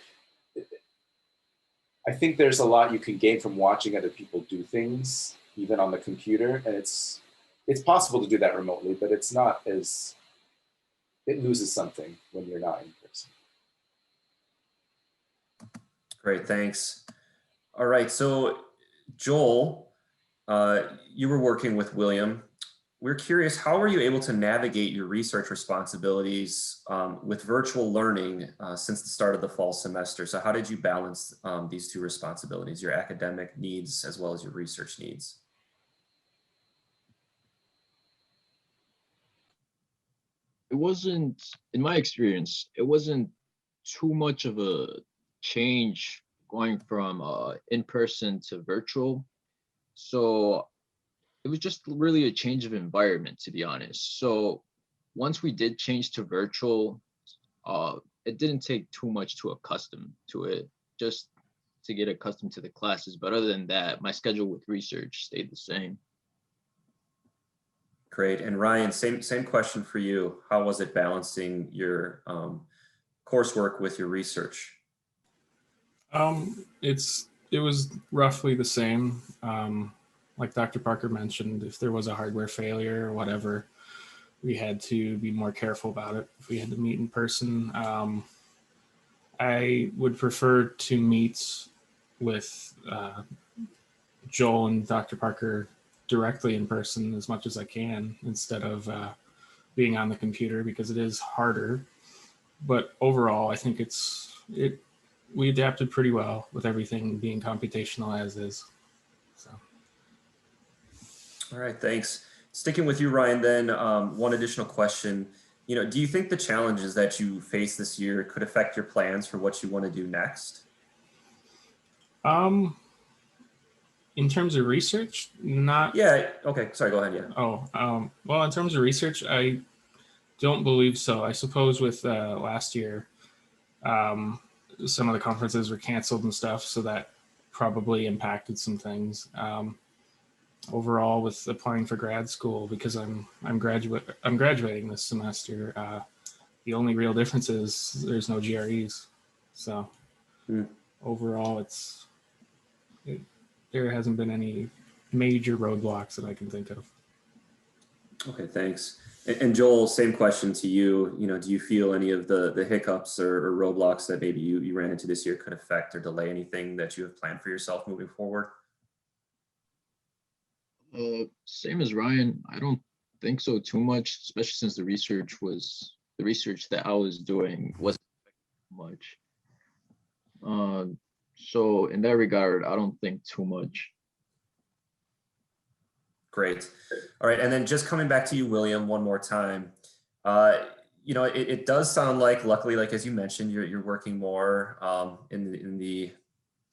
I think there's a lot you can gain from watching other people do things, even on the computer. And it's possible to do that remotely, but it's not as, it loses something when you're not in person. Great, thanks. All right, so Joel, you were working with William. We're curious, how were you able to navigate your research responsibilities with virtual learning since the start of the fall semester? So how did you balance these 2 responsibilities, your academic needs as well as your research needs? It wasn't, in my experience, it wasn't too much of a change going from in-person to virtual. So it was just really a change of environment, to be honest. So once we did change to virtual, it didn't take too much to accustom to it, just to get accustomed to the classes. But other than that, my schedule with research stayed the same. Great. And Ryan, same question for you. How was it balancing your coursework with your research? It was roughly the same. Like Dr. Parker mentioned, if there was a hardware failure or whatever, we had to be more careful about it if we had to meet in person. I would prefer to meet with Joel and Dr. Parker directly in person as much as I can instead of being on the computer, because it is harder. But overall, I think we adapted pretty well with everything being computational as is. So. All right, thanks. Sticking with you, Ryan, then one additional question. You know, do you think the challenges that you face this year could affect your plans for what you want to do next? In terms of research, not. Yeah, okay, sorry, go ahead, yeah. Oh, well, in terms of research, I don't believe so. I suppose with last year, some of the conferences were canceled and stuff, so that probably impacted some things. Overall, with applying for grad school, because I'm graduating this semester, the only real difference is there's no GREs. So overall, there hasn't been any major roadblocks that I can think of. Okay, thanks. And Joel, same question to you. You know, do you feel any of the hiccups or roadblocks that maybe you ran into this year could affect or delay anything that you have planned for yourself moving forward? Same as Ryan. I don't think so too much, especially since the research that I was doing wasn't much. So in that regard, I don't think too much. Great. All right, and then just coming back to you, William, one more time. You know, it does sound like, luckily, like as you mentioned, you're working more in the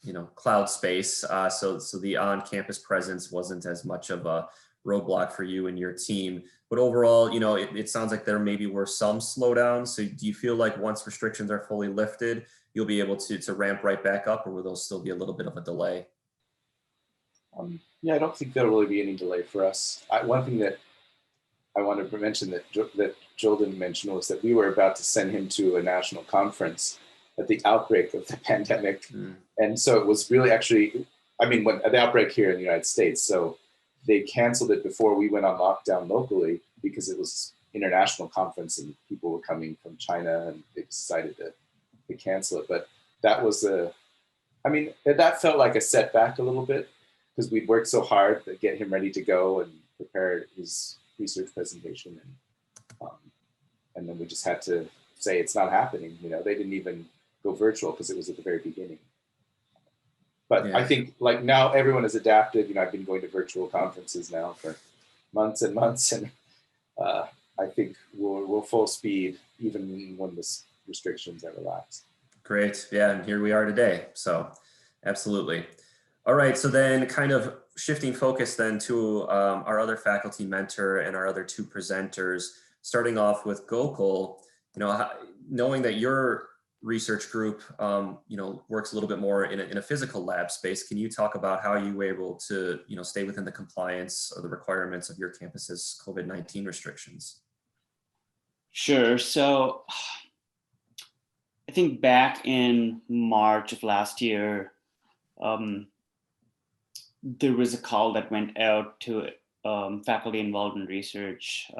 you know, cloud space. So the on-campus presence wasn't as much of a roadblock for you and your team. But overall, you know, it sounds like there maybe were some slowdowns. So do you feel like once restrictions are fully lifted, you'll be able to ramp right back up, or will those still be a little bit of a delay? Yeah, I don't think there'll really be any delay for us. One thing that I wanted to mention that Joel didn't mention was that we were about to send him to a national conference at the outbreak of the pandemic. And so it was really actually, I mean, when the outbreak here in the United States, so they canceled it before we went on lockdown locally because it was international conference and people were coming from China and they decided to cancel it. But that was I mean, that felt like a setback a little bit because we'd worked so hard to get him ready to go and prepare his research presentation. And then we just had to say it's not happening. You know, they didn't even go virtual because it was at the very beginning. But yeah. I think like now everyone has adapted. You know, I've been going to virtual conferences now for months and months, and I think we're full speed even when the restrictions are relaxed. Great, yeah, and here we are today. So, absolutely. All right, so then kind of shifting focus then to our other faculty mentor and our other two presenters, starting off with Gokul. You know, knowing that your research group, you know, works a little bit more in a physical lab space, can you talk about how you were able to, you know, stay within the compliance or the requirements of your campus's COVID-19 restrictions? Sure. So I think back in March of last year, there was a call that went out to faculty involved in research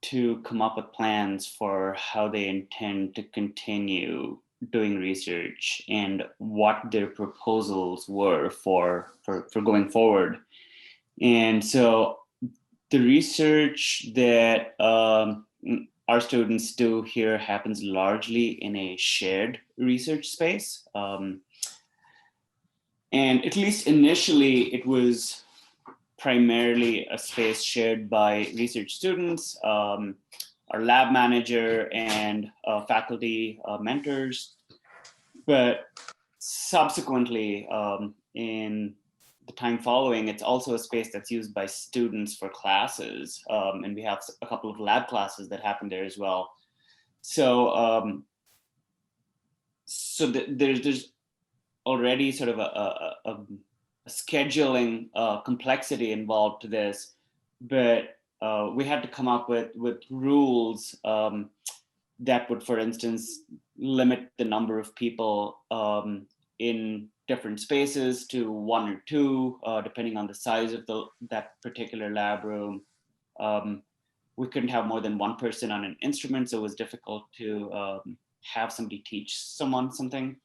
to come up with plans for how they intend to continue doing research and what their proposals were for going forward. And so the research that our students do here happens largely in a shared research space. And at least initially, it was primarily a space shared by research students, our lab manager, and faculty mentors. But subsequently, in the time following, it's also a space that's used by students for classes. And we have a couple of lab classes that happen there as well. So, there's already sort of a scheduling complexity involved to this, but we had to come up with rules that would, for instance, limit the number of people in different spaces to 1 or 2, depending on the size of that particular lab room. We couldn't have more than 1 person on an instrument, so it was difficult to have somebody teach someone something.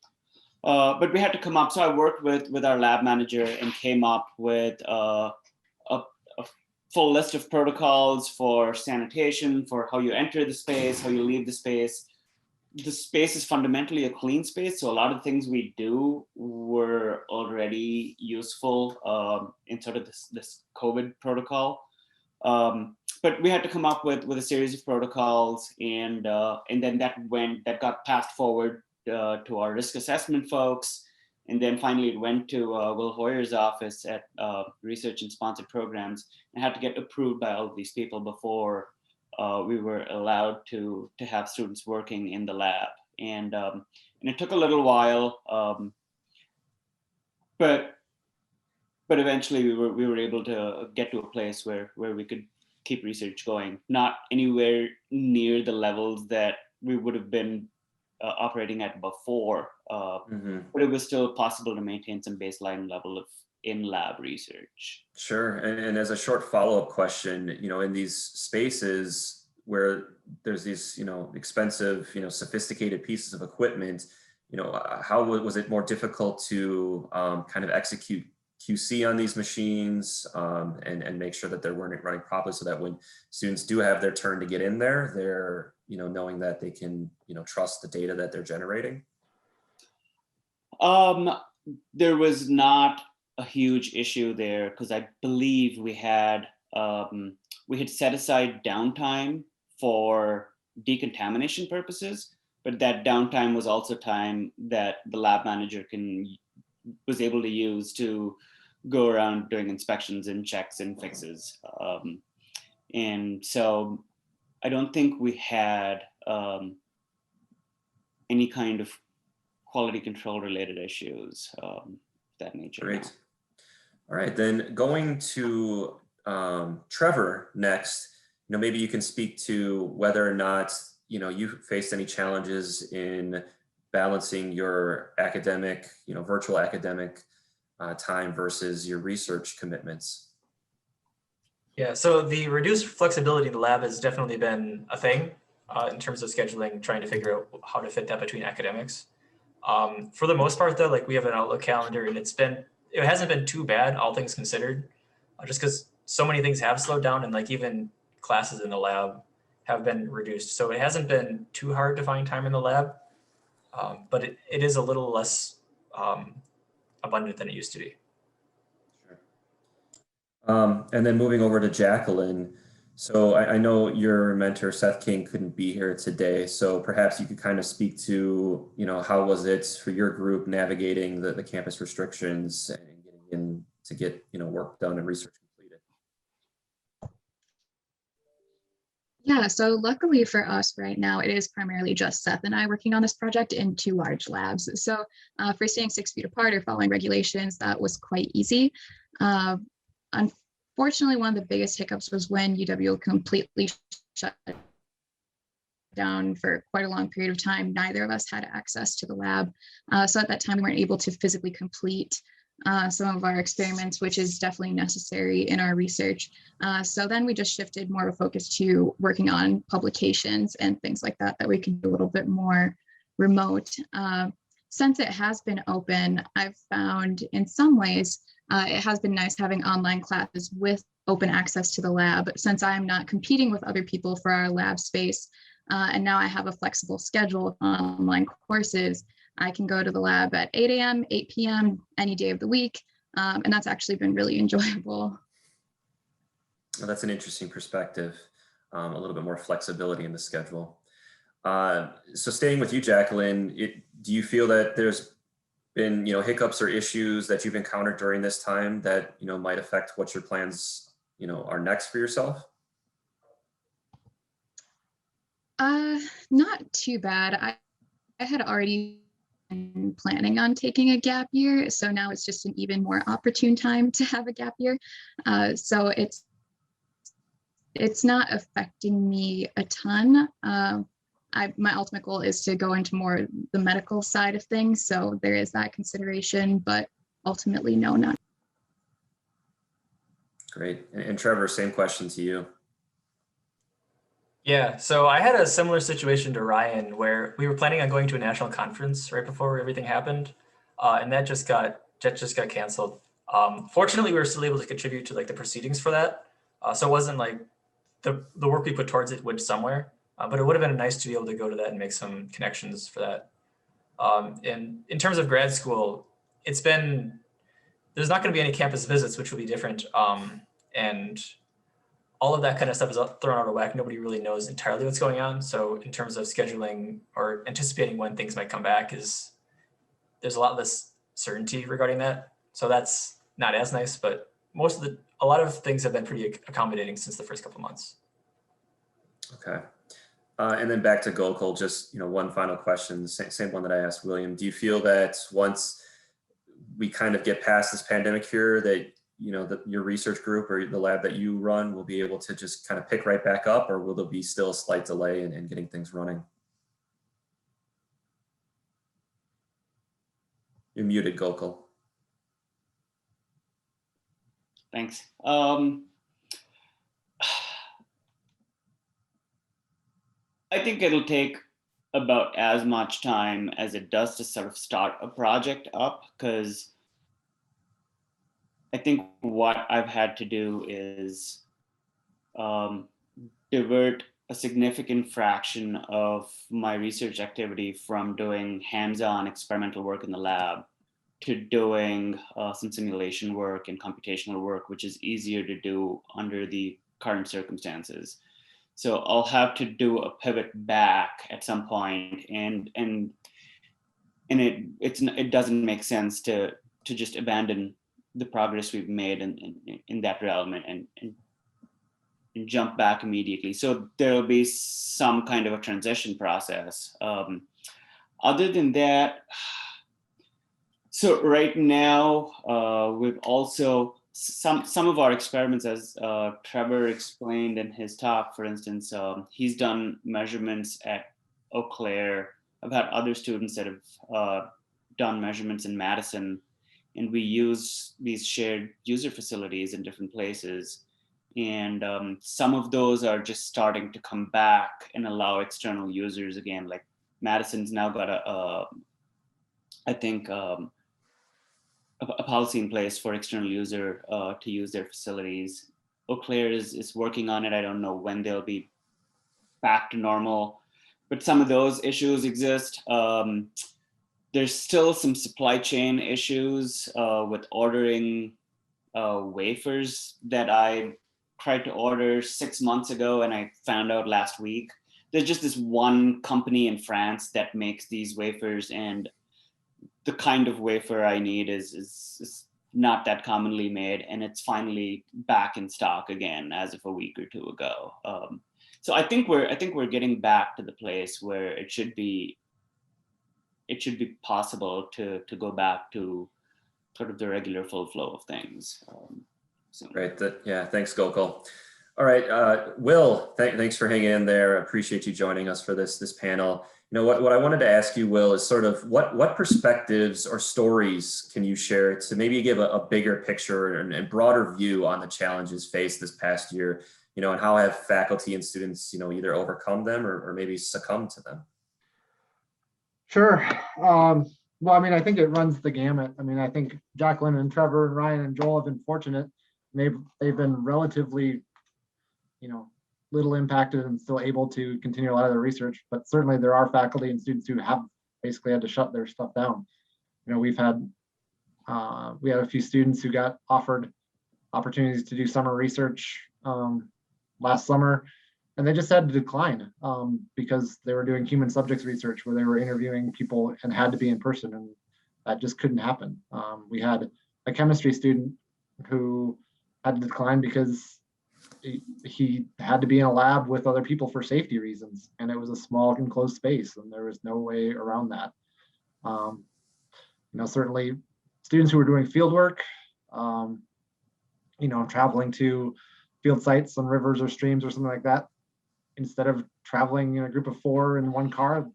But we had to come up, so I worked with our lab manager and came up with a full list of protocols for sanitation, for how you enter the space, how you leave the space. The space is fundamentally a clean space, so a lot of things we do were already useful in sort of this COVID protocol. But we had to come up with a series of protocols, and then that got passed forward to our risk assessment folks, and then finally it went to Will Hoyer's office at Research and Sponsored Programs, and had to get approved by all of these people before we were allowed to have students working in the lab. And it took a little while, but eventually we were able to get to a place where we could keep research going, not anywhere near the levels that we would have been operating at before, but it was still possible to maintain some baseline level of in-lab research. Sure, and as a short follow-up question, you know, in these spaces where there's these, you know, expensive, you know, sophisticated pieces of equipment, you know, how was it more difficult to kind of execute QC on these machines and make sure that they're running properly, so that when students do have their turn to get in there, they're, you know, knowing that they can, you know, trust the data that they're generating? There was not a huge issue there because I believe we had set aside downtime for decontamination purposes, but that downtime was also time that the lab manager was able to use to go around doing inspections and checks and fixes. And so I don't think we had any kind of quality control related issues that nature. Great. Now. All right, then going to Trevor next. Maybe you can speak to whether or not you faced any challenges in balancing your academic, virtual academic time versus your research commitments. Yeah, so the reduced flexibility in the lab has definitely been a thing in terms of scheduling, trying to figure out how to fit that between academics. For the most part, though, like we have an Outlook calendar, and it hasn't been too bad, all things considered, just because so many things have slowed down, and like even classes in the lab have been reduced. So it hasn't been too hard to find time in the lab, but it is a little less abundant than it used to be. And then moving over to Jacqueline. So I know your mentor, Seth King, couldn't be here today. So perhaps you could kind of speak to, how was it for your group navigating the campus restrictions and getting in to get, work done and research completed? Yeah, so luckily for us right now, it is primarily just Seth and I working on this project in 2 large labs. So for staying 6 feet apart or following regulations, that was quite easy. Unfortunately, one of the biggest hiccups was when UW completely shut down for quite a long period of time. Neither of us had access to the lab. So at that time, we weren't able to physically complete some of our experiments, which is definitely necessary in our research. So then we just shifted more of a focus to working on publications and things like that we can do a little bit more remote. Since it has been open, I've found in some ways, it has been nice having online classes with open access to the lab, since I'm not competing with other people for our lab space. And now I have a flexible schedule of online courses. I can go to the lab at 8 a.m., 8 p.m., any day of the week. And that's actually been really enjoyable. Well, that's an interesting perspective, a little bit more flexibility in the schedule. So staying with you, Jacqueline, do you feel that there's been hiccups or issues that you've encountered during this time that might affect what your plans are next for yourself? Not too bad. I had already been planning on taking a gap year, so now it's just an even more opportune time to have a gap year. So it's not affecting me a ton. My ultimate goal is to go into more the medical side of things, so there is that consideration, but ultimately, no, not. Great. And Trevor, same question to you. Yeah, so I had a similar situation to Ryan where we were planning on going to a national conference right before everything happened, and that just got canceled. Fortunately, we were still able to contribute to like the proceedings for that, so it wasn't like the work we put towards it went somewhere. But it would have been nice to be able to go to that and make some connections for that. And in terms of grad school, there's not going to be any campus visits, which will be different. And all of that kind of stuff is thrown out of whack. Nobody really knows entirely what's going on. So in terms of scheduling or anticipating when things might come back, there's a lot less certainty regarding that. So that's not as nice, but a lot of things have been pretty accommodating since the first couple of months. Okay. And then back to Gokul, just one final question, same one that I asked William. Do you feel that once we kind of get past this pandemic here, that your research group or the lab that you run will be able to just kind of pick right back up, or will there be still a slight delay in getting things running? You're muted, Gokul. Thanks. I think it'll take about as much time as it does to sort of start a project up, because I think what I've had to do is divert a significant fraction of my research activity from doing hands-on experimental work in the lab to doing some simulation work and computational work, which is easier to do under the current circumstances. So I'll have to do a pivot back at some point, and it doesn't make sense to just abandon the progress we've made in that realm and jump back immediately. So there'll be some kind of a transition process. Other than that, so right now we've also some of our experiments, as Trevor explained in his talk, for instance, he's done measurements at Eau Claire. I've had other students that have done measurements in Madison, and we use these shared user facilities in different places. And some of those are just starting to come back and allow external users again. Like Madison's now got I think, a policy in place for external user to use their facilities. Eau Claire is working on it. I don't know when they'll be back to normal, but some of those issues exist. There's still some supply chain issues with ordering wafers that I tried to order 6 months ago and I found out last week. There's just this one company in France that makes these wafers, and the kind of wafer I need is not that commonly made, and it's finally back in stock again as of a week or two ago. So I think we're getting back to the place where it should be possible to go back to sort of the regular full flow of things. Great. Yeah, thanks, Gokul. All right, Will, thanks for hanging in there. I appreciate you joining us for this panel. You know, what I wanted to ask you, Will, is sort of what perspectives or stories can you share to maybe give a bigger picture and broader view on the challenges faced this past year, you know, and how have faculty and students, you know, either overcome them or maybe succumbed to them? Sure. Well, I mean, I think it runs the gamut. I mean, I think Jacqueline and Trevor and Ryan and Joel have been fortunate. They've been relatively, you know, little impacted and still able to continue a lot of their research, but certainly there are faculty and students who have basically had to shut their stuff down. You know, we had a few students who got offered opportunities to do summer research last summer, and they just had to decline because they were doing human subjects research where they were interviewing people and had to be in person, and that just couldn't happen. We had a chemistry student who had to decline because he had to be in a lab with other people for safety reasons, and it was a small enclosed space and there was no way around that. You know, certainly students who were doing field work, you know, traveling to field sites on rivers or streams or something like that, instead of traveling in a group of 4 in one car,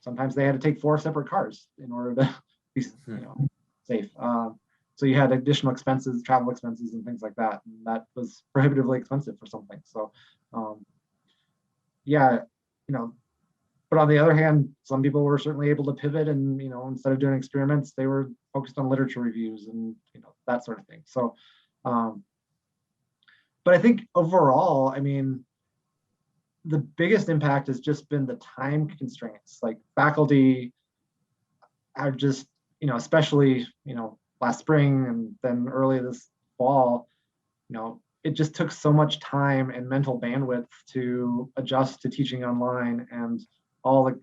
sometimes they had to take 4 separate cars in order to be, you know, safe. So you had additional expenses, travel expenses and things like that. And that was prohibitively expensive for something. So yeah, you know, but on the other hand, some people were certainly able to pivot and, you know, instead of doing experiments, they were focused on literature reviews and, you know, that sort of thing. So, but I think overall, I mean, the biggest impact has just been the time constraints. Like faculty are just, you know, especially, you know, last spring and then early this fall, you know, it just took so much time and mental bandwidth to adjust to teaching online and all the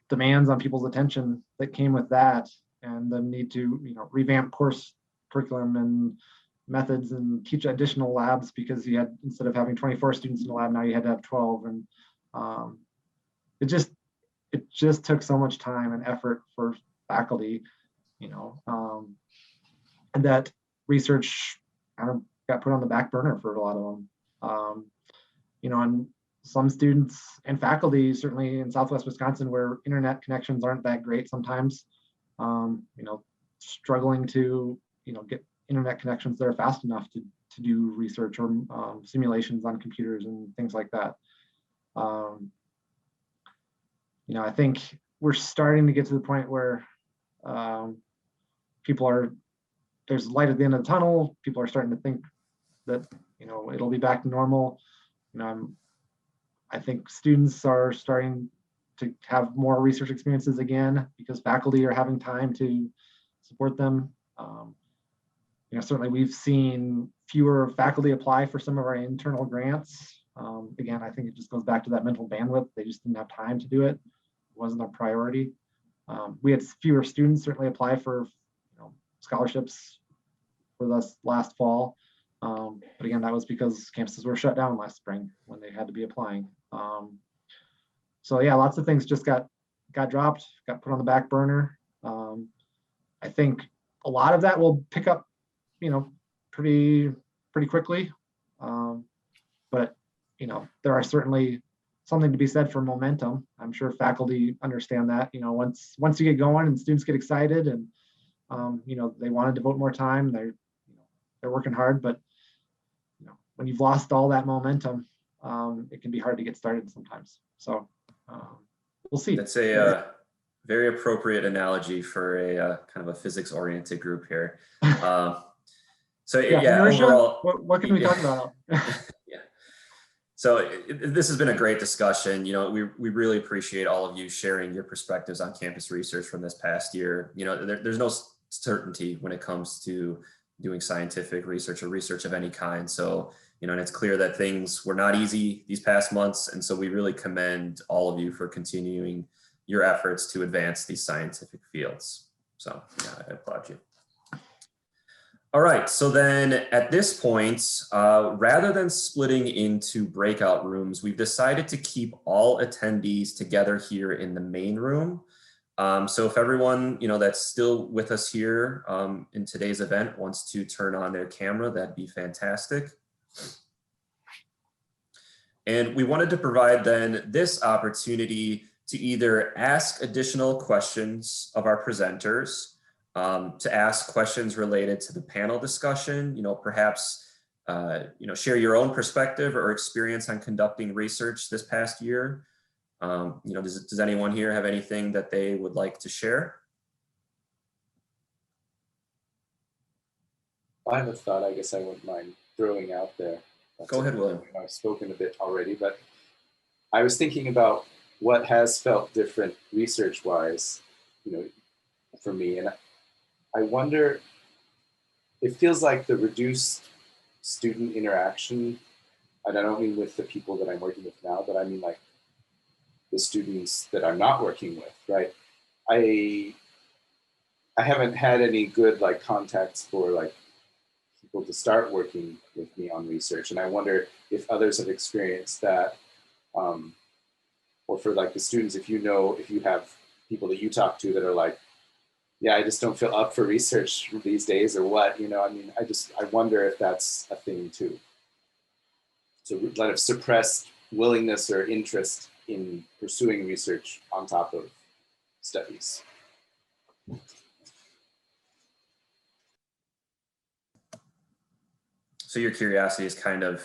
demands on people's attention that came with that, and the need to, you know, revamp course curriculum and methods and teach additional labs because you had, instead of having 24 students in the lab, now you had to have 12. And it just took so much time and effort for faculty, you know, and that research kind of got put on the back burner for a lot of them. You know, and some students and faculty, certainly in Southwest Wisconsin, where internet connections aren't that great sometimes, you know, struggling to, you know, get internet connections that are fast enough to do research or simulations on computers and things like that. You know, I think we're starting to get to the point where there's light at the end of the tunnel. People are starting to think that, it'll be back to normal. I think students are starting to have more research experiences again because faculty are having time to support them. Certainly we've seen fewer faculty apply for some of our internal grants. Again, I think it just goes back to that mental bandwidth. They just didn't have time to do it. It wasn't a priority. We had fewer students certainly apply for scholarships for this last fall. But again, that was because campuses were shut down last spring when they had to be applying. So yeah, lots of things just got dropped, got put on the back burner. I think a lot of that will pick up, pretty quickly. But there are certainly something to be said for momentum. I'm sure faculty understand that. Once you get going and students get excited and they want to devote more time, they're working hard, but when you've lost all that momentum, it can be hard to get started sometimes. So we'll see. That's a very appropriate analogy for a kind of a physics-oriented group here. So yeah, overall, what can we talk about? Yeah. So this has been a great discussion. We really appreciate all of you sharing your perspectives on campus research from this past year. There's no certainty when it comes to doing scientific research or research of any kind. So, and it's clear that things were not easy these past months. And so we really commend all of you for continuing your efforts to advance these scientific fields. So yeah, I applaud you. All right, so then at this point, rather than splitting into breakout rooms, we've decided to keep all attendees together here in the main room. So if everyone, that's still with us here in today's event wants to turn on their camera, that'd be fantastic. And we wanted to provide then this opportunity to either ask additional questions of our presenters, to ask questions related to the panel discussion, perhaps, share your own perspective or experience on conducting research this past year. Does anyone here have anything that they would like to share? I have a thought I guess I wouldn't mind throwing out there. Go ahead, William. I've spoken a bit already, but I was thinking about what has felt different research-wise, for me. And I wonder, it feels like the reduced student interaction, and I don't mean with the people that I'm working with now, but I mean like the students that I'm not working with, right? I haven't had any good contacts for people to start working with me on research. And I wonder if others have experienced that, or for the students, if you have people that you talk to that are yeah, I just don't feel up for research these days or what, I wonder if that's a thing too. So kind of suppressed willingness or interest in pursuing research on top of studies. So your curiosity is kind of,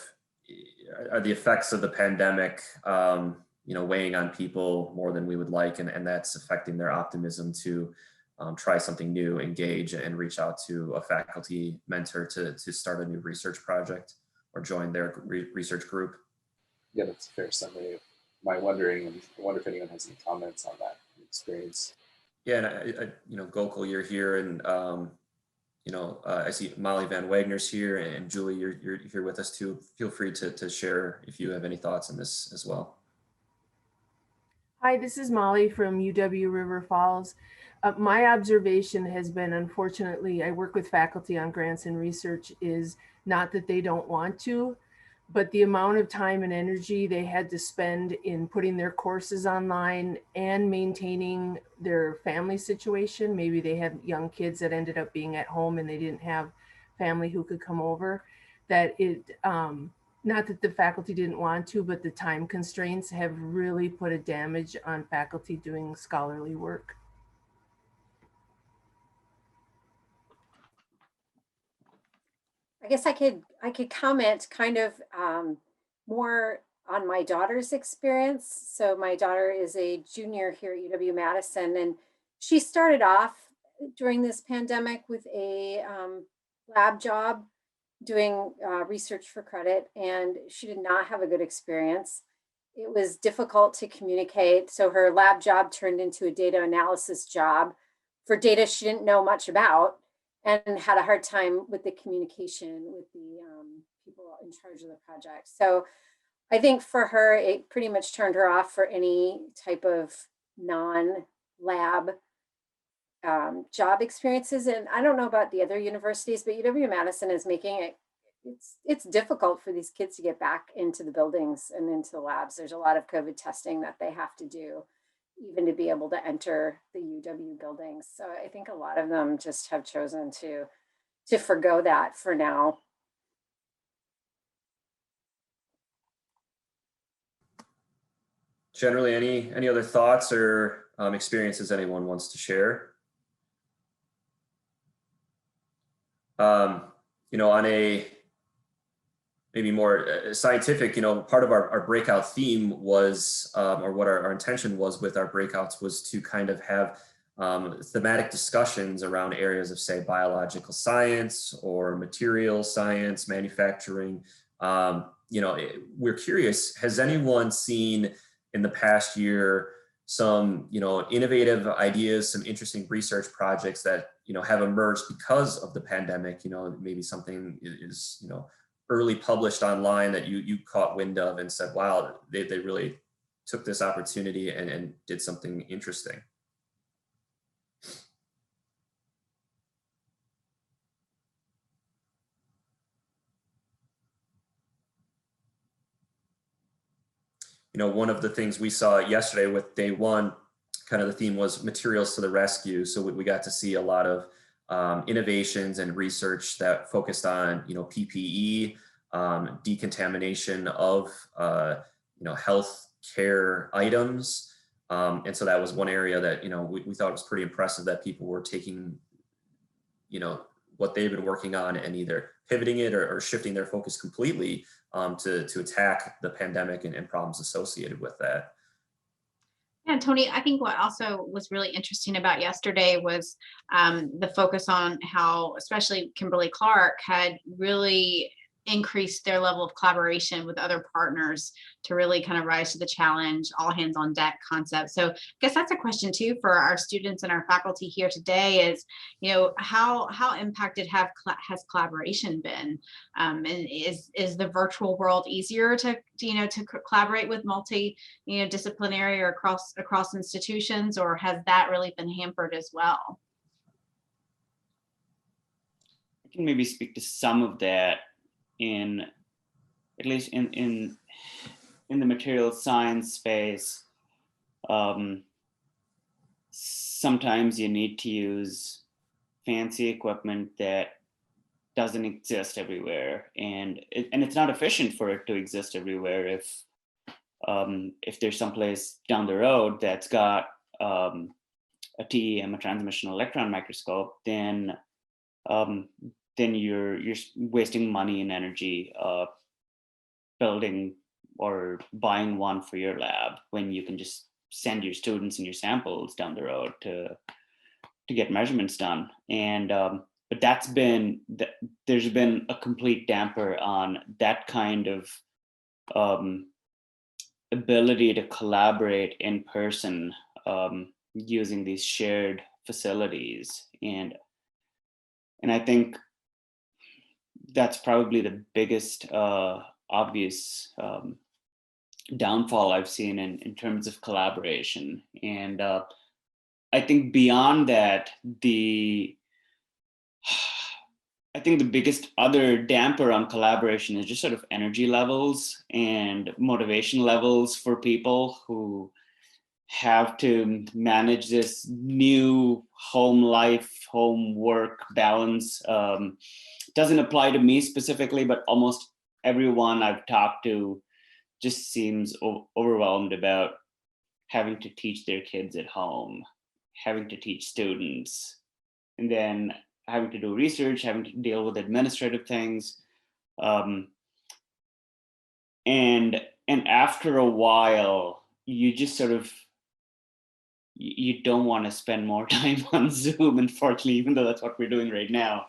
are the effects of the pandemic, weighing on people more than we would like, and that's affecting their optimism to try something new, engage, and reach out to a faculty mentor to start a new research project or join their research group? Yeah, that's a fair summary of my wondering, and I wonder if anyone has any comments on that experience. Yeah, and Gokul, you're here, and I see Molly Van Wagner's here, and Julie, you're here with us too. Feel free to share if you have any thoughts on this as well. Hi, this is Molly from UW River Falls. My observation has been, unfortunately, I work with faculty on grants and research, is not that they don't want to, but the amount of time and energy they had to spend in putting their courses online and maintaining their family situation. Maybe they had young kids that ended up being at home and they didn't have family who could come over, that it, not that the faculty didn't want to, but the time constraints have really put a damage on faculty doing scholarly work. I guess I could comment kind of more on my daughter's experience. So my daughter is a junior here at UW-Madison, and she started off during this pandemic with a lab job doing research for credit, and she did not have a good experience. It was difficult to communicate. So her lab job turned into a data analysis job for data she didn't know much about, and had a hard time with the communication with the people in charge of the project. So I think for her, it pretty much turned her off for any type of non-lab job experiences. And I don't know about the other universities, but UW-Madison is making it, it's difficult for these kids to get back into the buildings and into the labs. There's a lot of COVID testing that they have to do, even to be able to enter the UW buildings. So I think a lot of them just have chosen to forgo that for now. Generally, any other thoughts or experiences anyone wants to share? You know, on a maybe more scientific, you know, part of our breakout theme was, or what our intention was with our breakouts, was to kind of have thematic discussions around areas of, say, biological science or material science, manufacturing. You know, we're curious, has anyone seen in the past year some, you know, innovative ideas, some interesting research projects that, you know, have emerged because of the pandemic? You know, maybe something is, you know, early published online that you caught wind of and said, wow, they really took this opportunity and did something interesting. You know, one of the things we saw yesterday with day one, kind of the theme was materials to the rescue. So we got to see a lot of innovations and research that focused on, you know, PPE, decontamination of, you know, health care items. And so that was one area that, you know, we thought was pretty impressive, that people were taking, you know, what they've been working on and either pivoting it or shifting their focus completely to attack the pandemic and problems associated with that. Yeah, Tony, I think what also was really interesting about yesterday was the focus on how, especially Kimberly Clark, had really increased their level of collaboration with other partners to really kind of rise to the challenge, all hands on deck concept. So I guess that's a question too for our students and our faculty here today is, you know, how impacted has collaboration been? And is the virtual world easier to collaborate with disciplinary or across institutions, or has that really been hampered as well? I can maybe speak to some of that. At least in the material science space, sometimes you need to use fancy equipment that doesn't exist everywhere, and it's not efficient for it to exist everywhere. If there's someplace down the road that's got a TEM, a transmission electron microscope, then you're wasting money and energy building or buying one for your lab, when you can just send your students and your samples down the road to get measurements done. And but there's been a complete damper on that kind of ability to collaborate in person using these shared facilities. And I think that's probably the biggest obvious downfall I've seen in terms of collaboration. And I think beyond that, I think the biggest other damper on collaboration is just sort of energy levels and motivation levels for people who have to manage this new home life, home work balance. Doesn't apply to me specifically, but almost everyone I've talked to just seems overwhelmed about having to teach their kids at home, having to teach students, and then having to do research, having to deal with administrative things. And after a while, you just sort of, you don't want to spend more time on Zoom, unfortunately, even though that's what we're doing right now.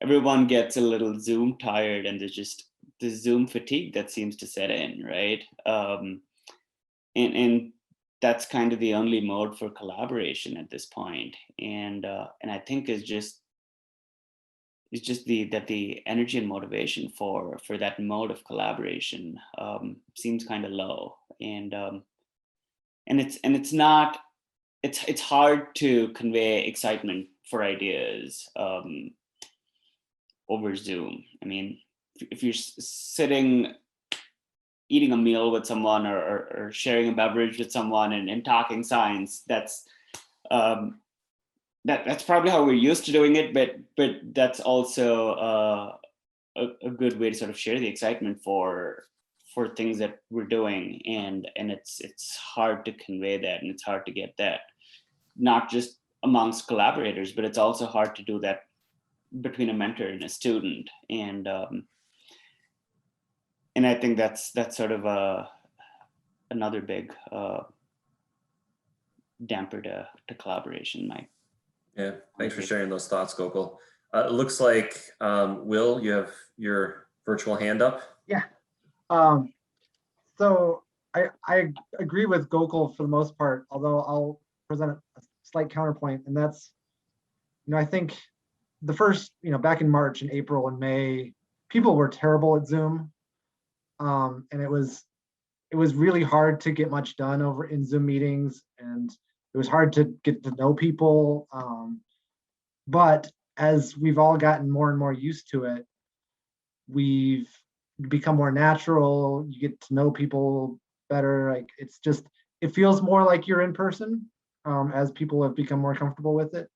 everyone gets a little Zoom tired, and there's just the Zoom fatigue that seems to set in, right? And that's kind of the only mode for collaboration at this point. And I think it's just the energy and motivation for that mode of collaboration seems kind of low. And it's hard to convey excitement for ideas over Zoom. I mean, if you're sitting eating a meal with someone or sharing a beverage with someone and talking science, that's probably how we're used to doing it, but that's also a good way to sort of share the excitement for things that we're doing, and it's hard to convey that, and it's hard to get that, not just amongst collaborators, but it's also hard to do that between a mentor and a student. And I think that's sort of another big damper to collaboration, Mike. Yeah, thanks for sharing those thoughts, Gokul. It looks like, Will, you have your virtual hand up. Yeah. So I agree with Gokul for the most part, although I'll present a slight counterpoint, and that's, I think the first, back in March and April and May, people were terrible at Zoom. And it was really hard to get much done over in Zoom meetings, and it was hard to get to know people. But as we've all gotten more and more used to it, we've become more natural. You get to know people better. Like it feels more like you're in person as people have become more comfortable with it.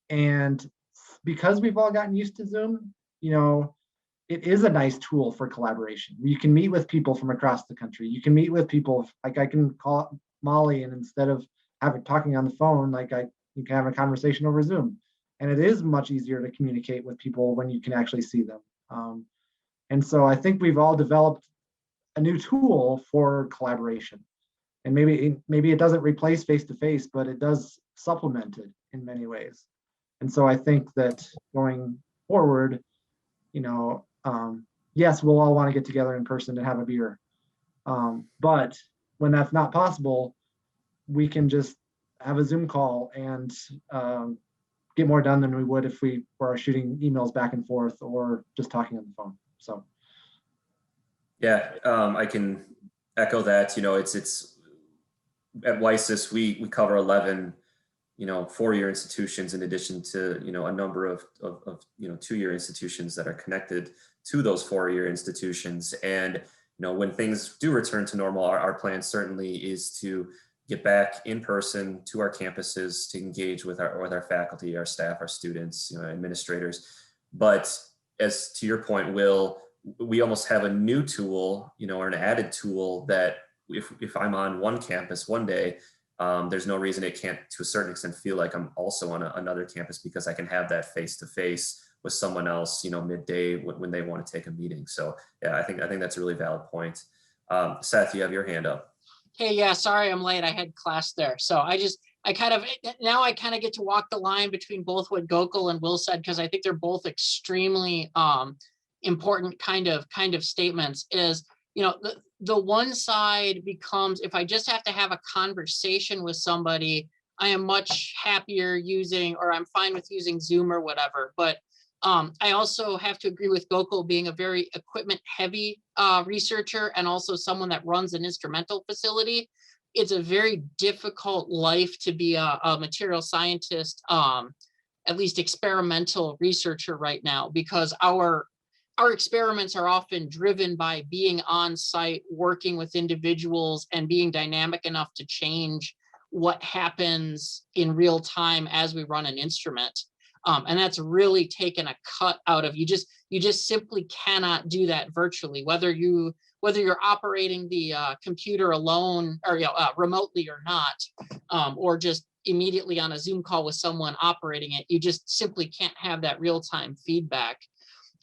And because we've all gotten used to Zoom, it is a nice tool for collaboration. You can meet with people from across the country. You can meet with people, like I can call Molly, and instead of talking on the phone, you can have a conversation over Zoom. And it is much easier to communicate with people when you can actually see them. And so I think we've all developed a new tool for collaboration. And maybe it doesn't replace face-to-face, but it does supplement it in many ways. And so I think that going forward, yes, we'll all want to get together in person and have a beer. But when that's not possible, we can just have a Zoom call and get more done than we would if we were shooting emails back and forth or just talking on the phone. So. Yeah, I can echo that. It's at WiSys, we cover 11 four-year institutions, in addition to a number of two-year institutions that are connected to those four-year institutions. And when things do return to normal, our plan certainly is to get back in person to our campuses to engage with our faculty, our staff, our students, administrators. But as to your point, Will, we almost have a new tool, or an added tool that if I'm on one campus one day, there's no reason it can't, to a certain extent, feel like I'm also on another campus, because I can have that face-to-face with someone else, midday when they want to take a meeting. So yeah, I think that's a really valid point. Seth, you have your hand up. Hey, yeah, sorry I'm late. I had class there. So I kind of get to walk the line between both what Gokul and Will said, because I think they're both extremely important kind of statements. Is, the one side becomes, if I just have to have a conversation with somebody, I am much happier using, or I'm fine with using Zoom or whatever. But I also have to agree with Gokul being a very equipment heavy researcher, and also someone that runs an instrumental facility. It's a very difficult life to be a material scientist, at least experimental researcher right now, because our experiments are often driven by being on site, working with individuals, and being dynamic enough to change what happens in real time as we run an instrument. And that's really taken a cut out of, you just simply cannot do that virtually, whether you're operating the computer alone or remotely or not, or just immediately on a Zoom call with someone operating it. You just simply can't have that real-time feedback.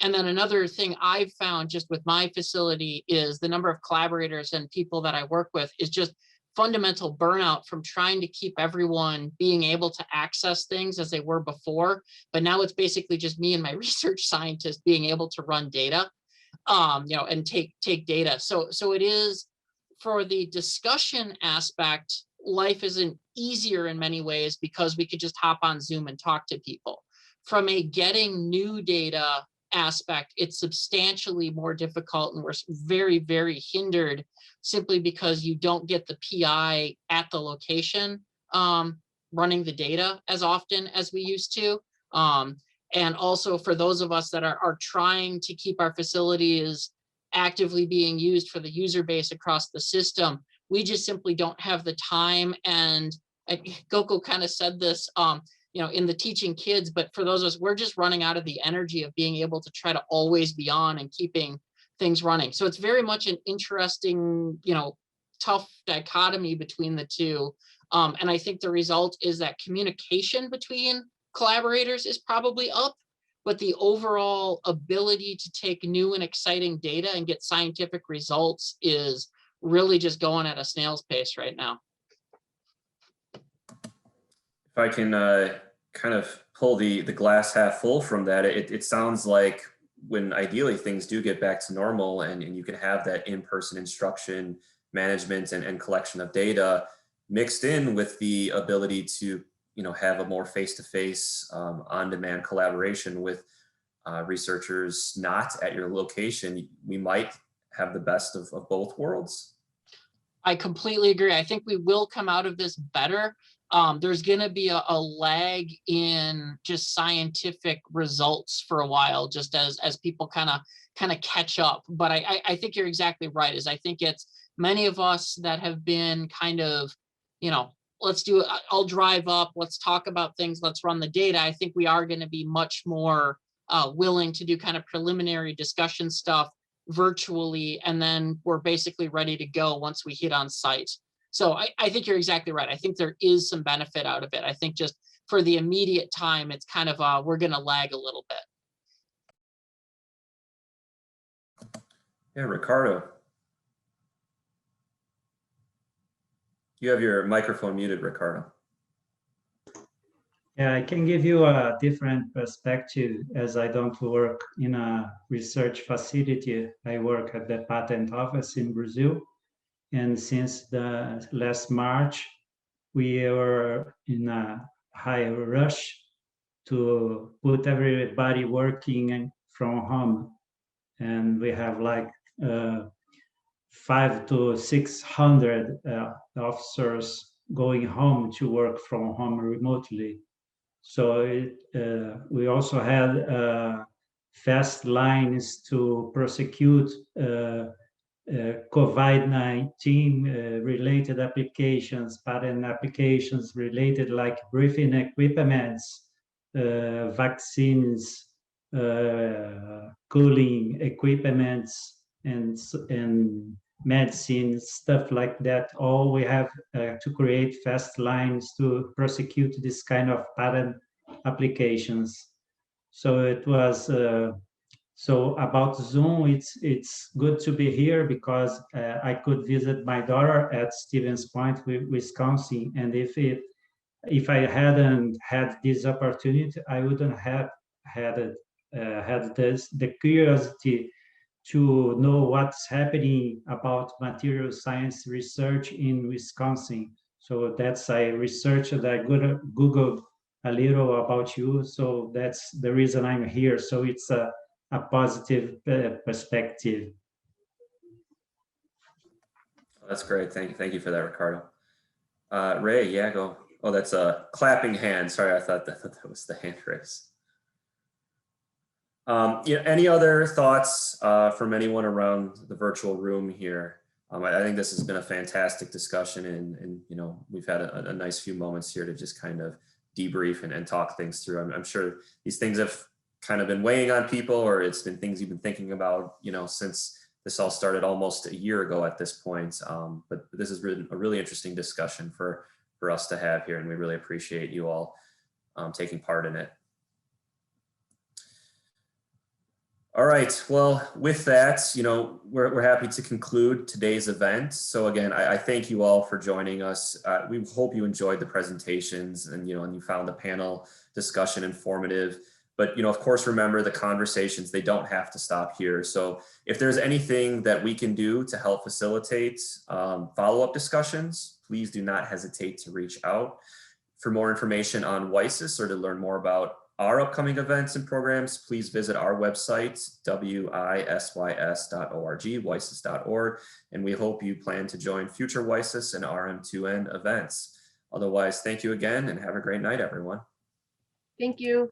And then another thing I've found just with my facility is the number of collaborators and people that I work with is just fundamental burnout from trying to keep everyone being able to access things as they were before. But now it's basically just me and my research scientist being able to run data, and take data. So it is, for the discussion aspect, life isn't easier in many ways because we could just hop on Zoom and talk to people. From a getting new data aspect, it's substantially more difficult, and we're very, very hindered simply because you don't get the PI at the location running the data as often as we used to. And also for those of us that are trying to keep our facilities actively being used for the user base across the system, we just simply don't have the time. And Gokul kind of said this, in the teaching kids, but for those of us, we're just running out of the energy of being able to try to always be on and keeping things running. So it's very much an interesting, tough dichotomy between the two. And I think the result is that communication between collaborators is probably up, but the overall ability to take new and exciting data and get scientific results is really just going at a snail's pace right now. If I can kind of pull the glass half full from that, it sounds like when ideally things do get back to normal and you can have that in-person instruction, management and collection of data mixed in with the ability to have a more face-to-face on-demand collaboration with researchers not at your location, we might have the best of both worlds. I completely agree. I think we will come out of this better. There's going to be a lag in just scientific results for a while, just as people kind of catch up. But I think you're exactly right. I think it's many of us that have been kind of, let's do it. I'll drive up. Let's talk about things. Let's run the data. I think we are going to be much more willing to do kind of preliminary discussion stuff virtually, and then we're basically ready to go once we hit on site. So I think you're exactly right. I think there is some benefit out of it. I think just for the immediate time, it's kind of we're going to lag a little bit. Yeah, Ricardo. You have your microphone muted, Ricardo. Yeah, I can give you a different perspective as I don't work in a research facility. I work at the patent office in Brazil. And since the last March, we were in a high rush to put everybody working from home. And we have like 500 to 600 officers going home to work from home remotely. So we also had fast lines to prosecute COVID-19 related applications, patent applications related like breathing equipments, vaccines, cooling equipments, and medicine, stuff like that. All we have to create fast lines to prosecute this kind of patent applications. So it was, so about Zoom, it's good to be here because I could visit my daughter at Stevens Point, Wisconsin. And if I hadn't had this opportunity, I wouldn't have had the curiosity to know what's happening about material science research in Wisconsin. So that's, I researched, I Googled a little about you. So that's the reason I'm here. So it's a positive perspective. That's great. Thank you for that, Ricardo. Ray, yeah, go. Oh, that's a clapping hand. Sorry, I thought that was the hand raise. Any other thoughts from anyone around the virtual room here? I think this has been a fantastic discussion, and we've had a nice few moments here to just kind of debrief and talk things through. I'm sure these things have kind of been weighing on people, or it's been things you've been thinking about, since this all started almost a year ago at this point. But this has been a really interesting discussion for us to have here, and we really appreciate you all taking part in it. All right, well, with that, we're happy to conclude today's event. So again, I thank you all for joining us. We hope you enjoyed the presentations and you found the panel discussion informative. But of course, remember the conversations, they don't have to stop here. So if there's anything that we can do to help facilitate follow-up discussions, please do not hesitate to reach out. For more information on WiSys or to learn more about our upcoming events and programs, please visit our website, wisys.org, wisys.org, and we hope you plan to join future WiSys and RM2N events. Otherwise, thank you again and have a great night, everyone. Thank you.